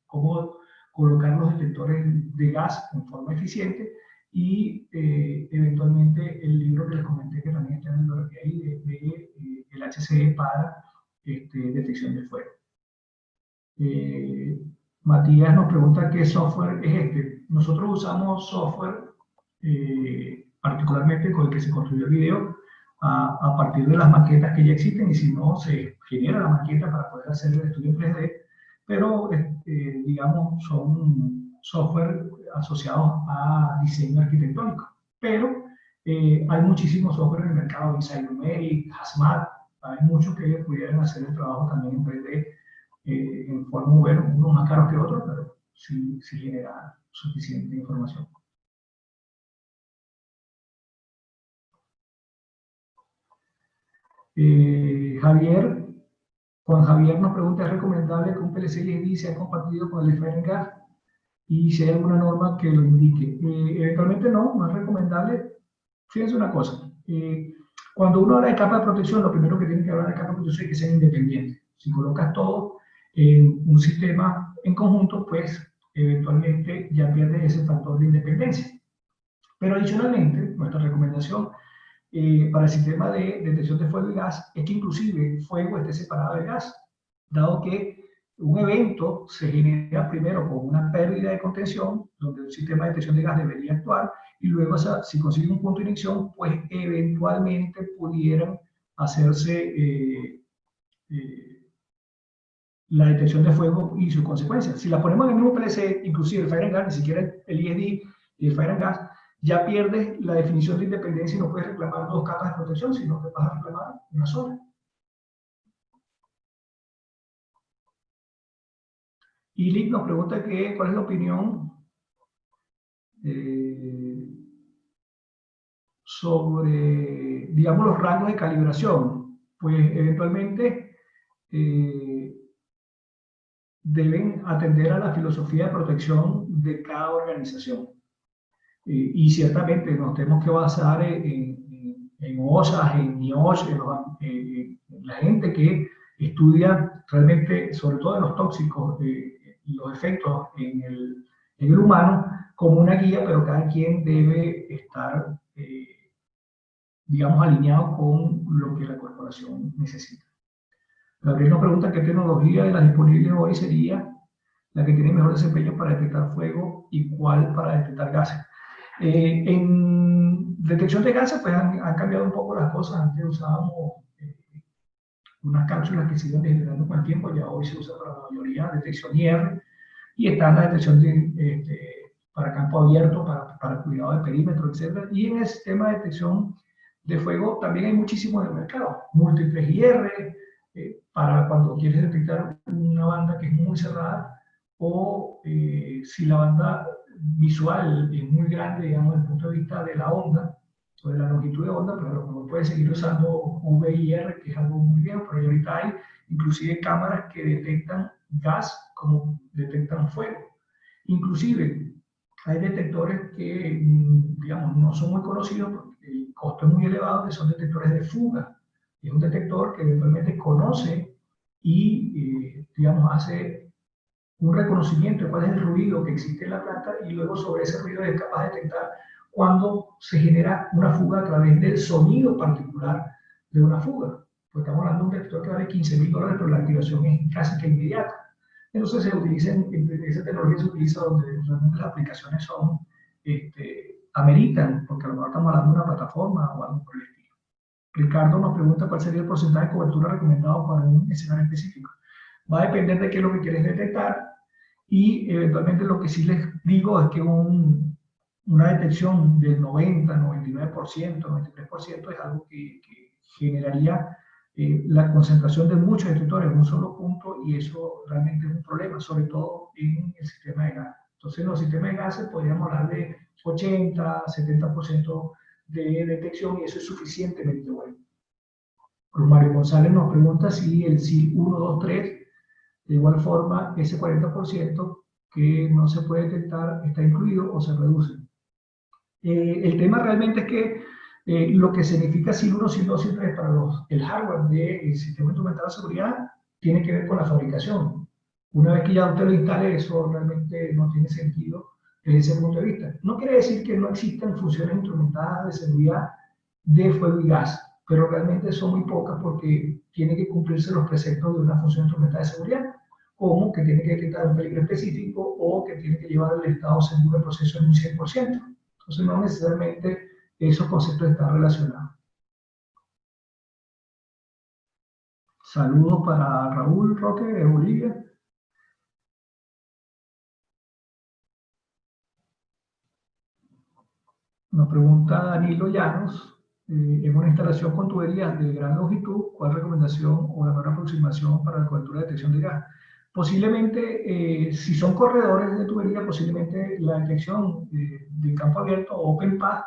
S1: cómo colocar los detectores de gas en forma eficiente, y eventualmente el libro que les comenté que también está en la bibliografía ahí el HCE para detección de fuego. Matías nos pregunta qué software es este. Nosotros usamos software particularmente con el que se construyó el video a partir de las maquetas que ya existen, y si no, se genera la maqueta para poder hacer el estudio en 3D, pero digamos son software asociados a diseño arquitectónico. Pero hay muchísimos software en el mercado, Design Numeric, Hazmat, hay muchos que pudieran hacer el trabajo también en 3D en forma, bueno, unos más caros que otros, pero sí genera suficiente información. Juan Javier nos pregunta, ¿es recomendable que un PLC ISD sea compartido con el FNGAS? y si hay alguna norma que lo indique. Eventualmente no es recomendable. Fíjense una cosa, cuando uno habla de capa de protección, lo primero que tiene que hablar de capa de protección es que sea independiente. Si colocas todo en un sistema en conjunto, pues eventualmente ya pierdes ese factor de independencia. Pero adicionalmente, nuestra recomendación para el sistema de detección de fuego y gas es que inclusive fuego esté separado de gas, dado que un evento se genera primero con una pérdida de contención, donde el sistema de detección de gas debería actuar, y luego si consigue un punto de ignición, pues eventualmente pudieran hacerse la detección de fuego y sus consecuencias. Si la ponemos en el mismo PLC, inclusive el Fire and Gas, ni siquiera el ISD y el Fire and Gas, ya pierdes la definición de independencia y no puedes reclamar dos capas de protección, sino que vas a reclamar una sola. Y Lick nos pregunta cuál es la opinión sobre, digamos, los rangos de calibración. Pues eventualmente deben atender a la filosofía de protección de cada organización. Y ciertamente nos tenemos que basar en OSHA, en NIOSH, en la gente que estudia realmente, sobre todo en los tóxicos, los efectos en el humano, como una guía, pero cada quien debe estar, digamos, alineado con lo que la corporación necesita. Gabriel nos pregunta qué tecnología de las disponibles hoy sería la que tiene mejor desempeño para detectar fuego y cuál para detectar gases. En detección de gases, pues han cambiado un poco las cosas. Antes usábamos unas cápsulas que se iban degenerando con el tiempo, ya hoy se usa para la mayoría detección IR, y está la detección para campo abierto, para cuidado de perímetro, etc. Y en el sistema de detección de fuego también hay muchísimo en el mercado. Múltiples IR, para cuando quieres detectar una banda que es muy cerrada, o si la banda visual es muy grande, digamos, desde el punto de vista de la onda, o de la longitud de onda, pero uno puede seguir usando VIR, que es algo muy bien, pero ahorita hay inclusive cámaras que detectan gas como detectan fuego. Inclusive hay detectores que, digamos, no son muy conocidos porque el costo es muy elevado, que son detectores de fuga. Es un detector que eventualmente conoce y, digamos, hace un reconocimiento de cuál es el ruido que existe en la planta y luego sobre ese ruido es capaz de detectar cuando se genera una fuga a través del sonido particular de una fuga. Pues estamos hablando de un detector que vale $15.000, pero la activación es casi que inmediata. Entonces esa tecnología se utiliza donde realmente las aplicaciones son, ameritan, porque a lo mejor estamos hablando de una plataforma o algo por el estilo. Ricardo nos pregunta cuál sería el porcentaje de cobertura recomendado para un escenario específico. Va a depender de qué es lo que quieres detectar y eventualmente lo que sí les digo es que una detección del 90, 99%, 93% es algo que generaría la concentración de muchos detectores en un solo punto y eso realmente es un problema, sobre todo en el sistema de gas. Entonces en los sistemas de gases podríamos hablar de 80, 70% de detección y eso es suficientemente bueno. Mario González nos pregunta si el SIL 123, de igual forma, ese 40% que no se puede detectar está incluido o se reduce. El tema realmente es que lo que significa SIL 1, SIL 2, SIL 3 para el hardware del sistema instrumental de seguridad tiene que ver con la fabricación. Una vez que ya usted lo instale, eso realmente no tiene sentido desde ese punto de vista. No quiere decir que no existan funciones instrumentadas de seguridad de fuego y gas, pero realmente son muy pocas porque tiene que cumplirse los preceptos de una función instrumental de seguridad, como que tiene que detectar un peligro específico o que tiene que llevar el estado seguro del proceso en un 100%. Entonces no necesariamente esos conceptos están relacionados. Saludos para Raúl Roque de Bolivia. Nos pregunta Danilo Llanos, en una instalación con tuberías de gran longitud, ¿cuál recomendación o la mejor aproximación para la cobertura de detección de gas? Posiblemente, si son corredores de tubería, posiblemente la detección de campo abierto o open path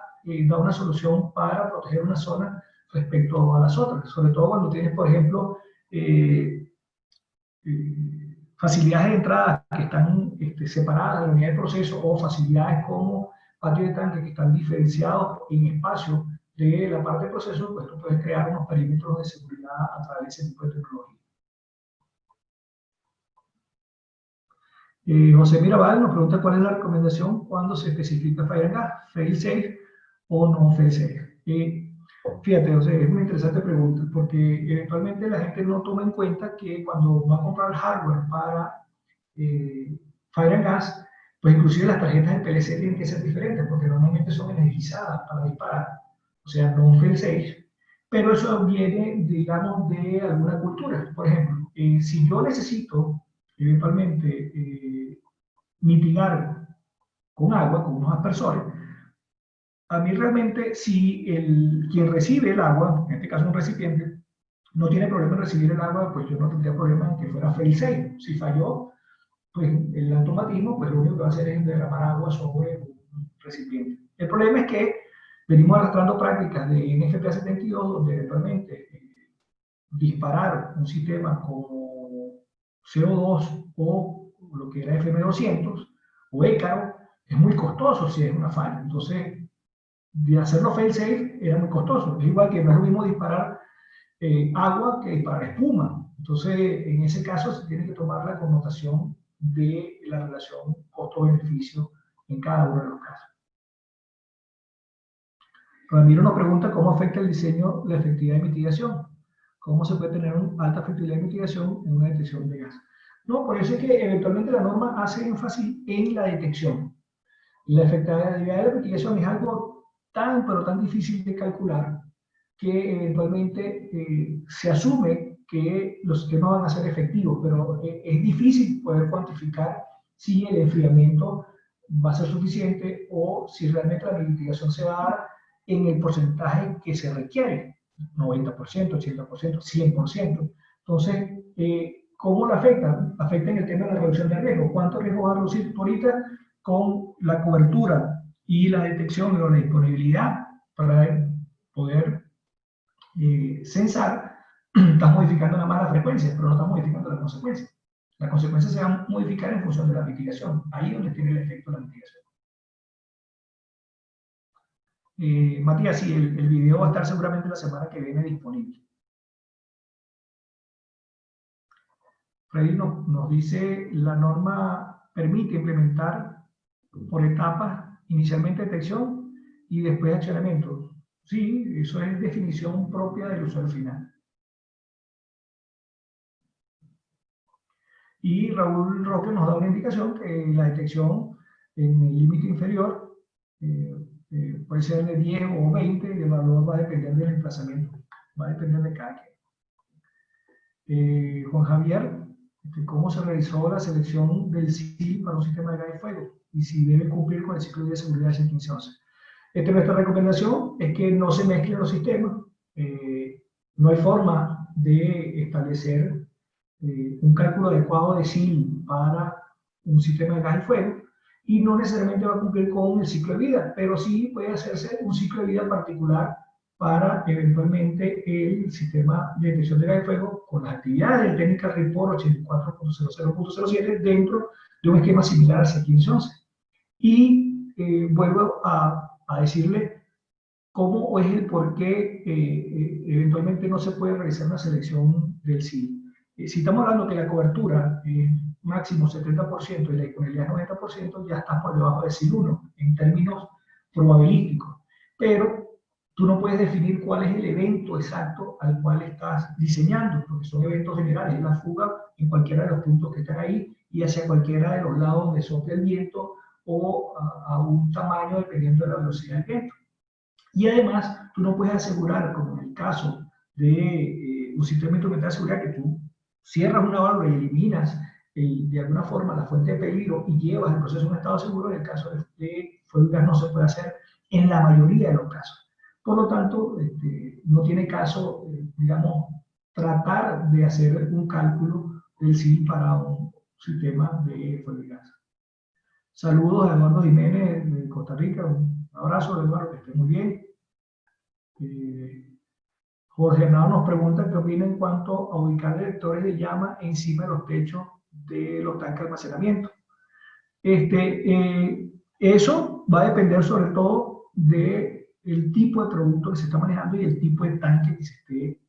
S1: da una solución para proteger una zona respecto a las otras, sobre todo cuando tienes, por ejemplo, facilidades de entrada que están separadas de la unidad de proceso o facilidades como patio de tanque que están diferenciados en espacio de la parte de proceso, pues tú puedes crear unos perímetros de seguridad a través de ese tipo de tecnología. José Mirabal nos pregunta cuál es la recomendación cuando se especifica Fire and Gas, fail safe o no fail safe. Fíjate, José, es una interesante pregunta porque eventualmente la gente no toma en cuenta que cuando va a comprar hardware para Fire and Gas, pues inclusive las tarjetas de PLC tienen que ser diferentes porque normalmente son energizadas para disparar, o sea, no fail safe. Pero eso viene, digamos, de alguna cultura. Por ejemplo, si yo necesito eventualmente mitigar con agua, con unos aspersores, a mí realmente si quien recibe el agua, en este caso un recipiente, no tiene problema en recibir el agua, pues yo no tendría problema en que fuera fail safe. Si falló, pues el automatismo, pues lo único que va a hacer es derramar agua sobre un recipiente. El problema es que venimos arrastrando prácticas de NFPA 72, donde eventualmente disparar un sistema como CO2 o lo que era FM200 o ECARO es muy costoso si es una falla. Entonces, de hacerlo fail safe era muy costoso. Es igual que no es lo mismo disparar agua que disparar espuma. Entonces, en ese caso se tiene que tomar la connotación de la relación costo-beneficio en cada uno de los casos. Ramiro nos pregunta cómo afecta el diseño la efectividad de mitigación. ¿Cómo se puede tener una alta efectividad de mitigación en una detección de gas? No, por eso es que eventualmente la norma hace énfasis en la detección. La efectividad de la mitigación es algo tan, pero tan difícil de calcular que eventualmente se asume que los sistemas van a ser efectivos, pero es difícil poder cuantificar si el enfriamiento va a ser suficiente o si realmente la mitigación se va a dar en el porcentaje que se requiere, 90%, 80%, 100%. Entonces, ¿cómo lo afecta? Afecta en el tema de la reducción de riesgo. ¿Cuánto riesgo va a reducir ahorita con la cobertura y la detección o la disponibilidad para poder censar? Estás modificando nada más la frecuencia, pero no estás modificando la consecuencia. La consecuencia se va a modificar en función de la mitigación. Ahí es donde tiene el efecto de la mitigación. Matías, sí, el video va a estar seguramente la semana que viene disponible. Freddy nos dice, la norma permite implementar por etapas, inicialmente detección y después accionamiento. Sí, eso es definición propia del usuario final. Y Raúl Roque nos da una indicación que la detección en el límite inferior puede ser de 10 o 20 y el valor va a depender del emplazamiento, va a depender de cada quien. Juan Javier, ¿cómo se realizó la selección del SIL para un sistema de gas y fuego? Y si debe cumplir con el ciclo de seguridad de 11511. Nuestra recomendación es que no se mezclen los sistemas. No hay forma de establecer un cálculo adecuado de SIL para un sistema de gas y fuego y no necesariamente va a cumplir con el ciclo de vida, pero sí puede hacerse un ciclo de vida particular para eventualmente el sistema de detección de gas y fuego con las actividades del Technical Report 84.00.07 dentro de un esquema similar al 1511. Y vuelvo a decirle cómo es el por qué eventualmente no se puede realizar una selección del SIL. Si estamos hablando que la cobertura es máximo 70% y la disponibilidad es 90%, ya estás por debajo del SIL 1 en términos probabilísticos. Pero tú no puedes definir cuál es el evento exacto al cual estás diseñando, porque son eventos generales, la fuga en cualquiera de los puntos que están ahí y hacia cualquiera de los lados donde sople el viento o a un tamaño dependiendo de la velocidad del viento. Y además, tú no puedes asegurar, como en el caso de un sistema instrumental de seguridad, que tú cierras una válvula y eliminas de alguna forma la fuente de peligro y llevas el proceso a un estado seguro. En el caso de fuego y gas no se puede hacer en la mayoría de los casos. Por lo tanto, no tiene caso, digamos, tratar de hacer un cálculo del SIL para un sistema de fuego y gas. Saludos a Eduardo Jiménez de Costa Rica. Un abrazo, Eduardo, que esté muy bien. Jorge Hernán nos pregunta qué opina en cuanto a ubicar detectores de llama encima de los techos de los tanques de almacenamiento. Eso va a depender sobre todo del tipo de producto que se está manejando y el tipo de tanque que se esté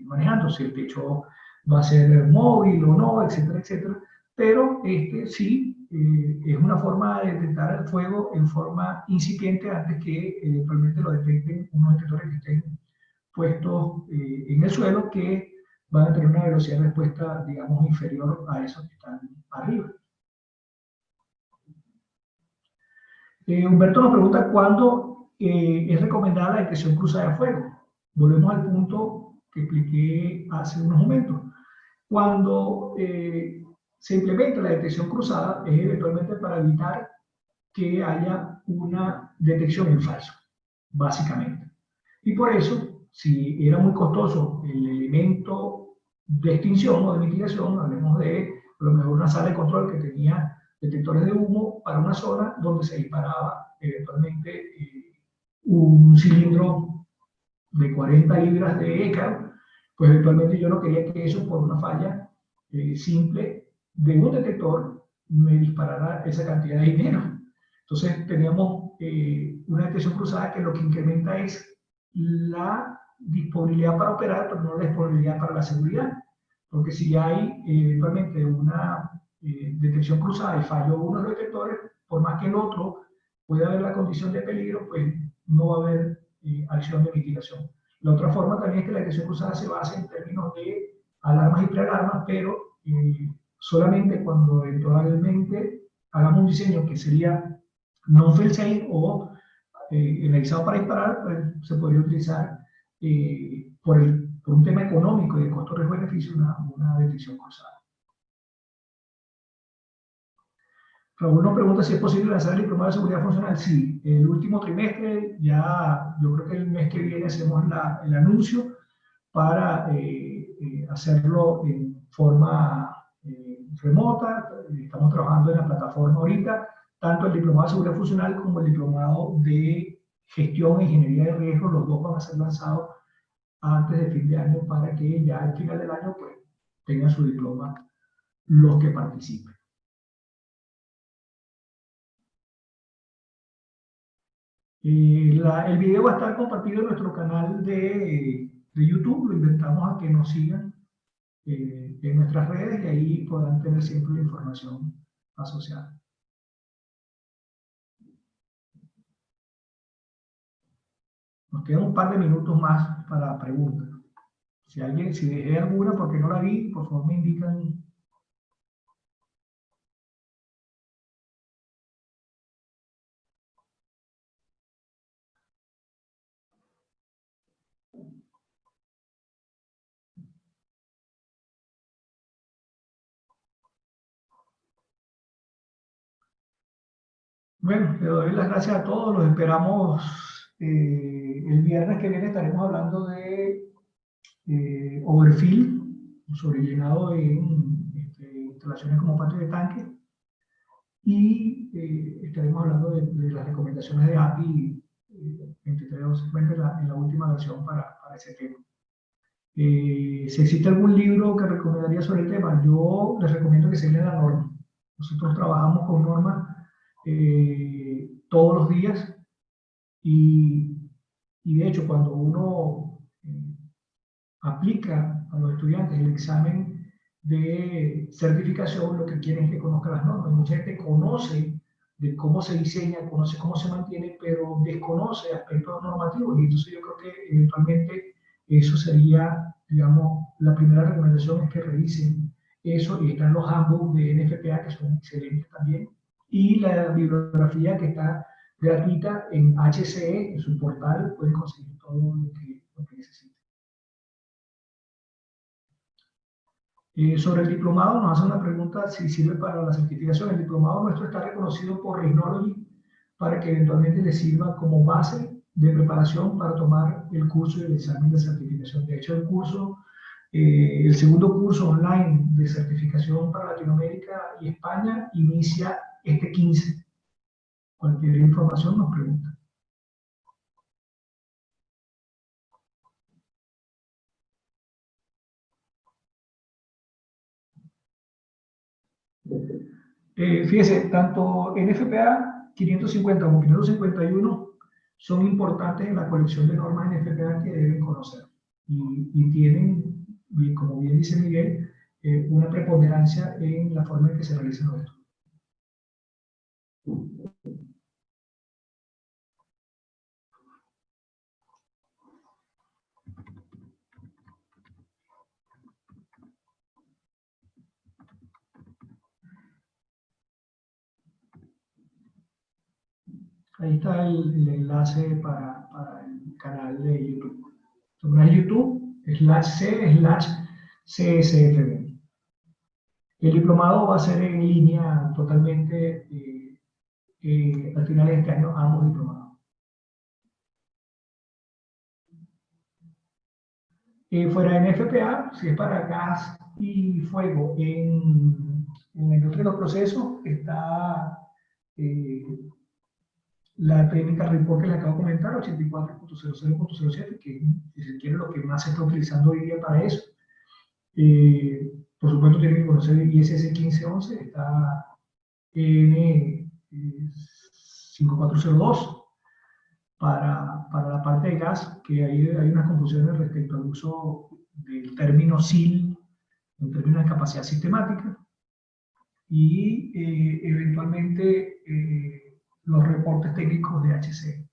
S1: manejando, si el techo va a ser móvil o no, etcétera, etcétera. Pero sí es una forma de detectar el fuego en forma incipiente antes que eventualmente lo detecten unos detectores que estén puestos en el suelo que van a tener una velocidad de respuesta, digamos, inferior a esos que están arriba. Humberto nos pregunta cuándo es recomendada la detección cruzada de fuego. Volvemos al punto que expliqué hace unos momentos. Cuando se implementa la detección cruzada es eventualmente para evitar que haya una detección en falso, básicamente. Y por eso, si era muy costoso el elemento de extinción o de mitigación, hablemos de a lo mejor una sala de control que tenía detectores de humo para una zona donde se disparaba eventualmente un cilindro de 40 libras de écaro, pues eventualmente yo no quería que eso por una falla simple de un detector me disparara esa cantidad de dinero. Entonces teníamos una detección cruzada que lo que incrementa es la disponibilidad para operar, pero no la disponibilidad para la seguridad. Porque si hay eventualmente una detección cruzada y falló uno de los detectores, por más que el otro pueda haber la condición de peligro, pues no va a haber acción de mitigación. La otra forma también es que la detección cruzada se basa en términos de alarmas y prealarmas, pero solamente cuando eventualmente hagamos un diseño que sería no fail-safe o realizado para disparar, pues, se podría utilizar por un tema económico y de costo-riesgo-beneficio una detección cruzada. Raúl nos pregunta si es posible lanzar el diplomado de seguridad funcional. Sí, el último trimestre, ya yo creo que el mes que viene hacemos el anuncio para hacerlo en forma remota. Estamos trabajando en la plataforma ahorita, tanto el diplomado de seguridad funcional como el diplomado de gestión e ingeniería de riesgo, los dos van a ser lanzados antes de fin de año para que ya al final del año pues, tengan su diploma los que participen. El video va a estar compartido en nuestro canal de YouTube, lo invitamos a que nos sigan en nuestras redes y ahí podrán tener siempre la información asociada. Nos quedan un par de minutos más para preguntas. Si dejé alguna porque no la vi, por favor me indican. Bueno, le doy las gracias a todos, los esperamos el viernes que viene estaremos hablando de overfill, sobre llenado en instalaciones como patio de tanque, y estaremos hablando de las recomendaciones de API 23.250 en la última versión para ese tema. Si existe algún libro que recomendaría sobre el tema, yo les recomiendo que se lean la norma. Nosotros trabajamos con normas todos los días y de hecho cuando uno aplica a los estudiantes el examen de certificación, lo que quieren es que conozcan las normas. Mucha gente conoce de cómo se diseña, conoce cómo se mantiene, pero desconoce aspectos normativos. Y entonces yo creo que eventualmente eso sería, digamos, la primera recomendación es que revisen eso. Y están los handbooks de NFPA que son excelentes también. Y la bibliografía que está gratuita en HCE, en su portal, pueden conseguir todo lo que necesitan. Sobre el diplomado, nos hace una pregunta si sirve para la certificación. El diplomado nuestro está reconocido por Rhinology para que eventualmente le sirva como base de preparación para tomar el curso y el examen de certificación. De hecho, el segundo curso online de certificación para Latinoamérica y España inicia este 15. Cualquier información nos pregunta. Fíjese, tanto NFPA 550 como 551 son importantes en la colección de normas NFPA que deben conocer. Y tienen, como bien dice Miguel, una preponderancia en la forma en que se realizan los estudios. Ahí está el enlace para el canal de YouTube. El canal de YouTube, /C/CSFB. El diplomado va a ser en línea totalmente al final de este año, ambos diplomados. Fuera de NFPA, si es para gas y fuego en la industria de los procesos, está la técnica report que les acabo de comentar, 84.00.07, que si se quiere lo que más se está utilizando hoy día para eso. Por supuesto tienen que conocer el ISS 1511, está EN 5402 para la parte de gas, que ahí hay unas confusiones respecto al uso del término SIL en términos de capacidad sistemática, y eventualmente los reportes técnicos de HC.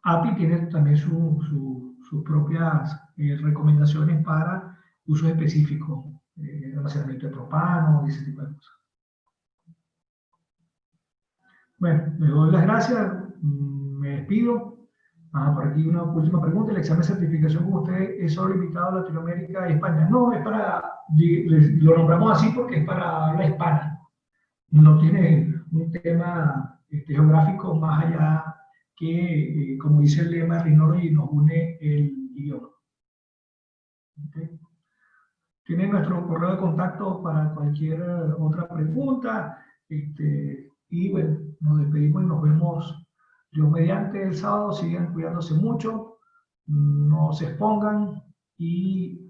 S1: API tiene también sus propias recomendaciones para usos específicos, almacenamiento de propano y ese tipo de cosas. Bueno, les doy las gracias, me despido. Por aquí una última pregunta. ¿El examen de certificación con usted es solo limitado a Latinoamérica y España? No, es para, lo nombramos así porque es para habla hispana. No tiene un tema geográfico más allá que, como dice el lema Rhinology, nos une el idioma. ¿Okay? Tiene nuestro correo de contacto para cualquier otra pregunta. Y bueno, nos despedimos y nos vemos Dios mediante el sábado. Sigan cuidándose mucho, no se expongan, y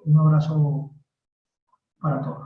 S1: un abrazo para todos.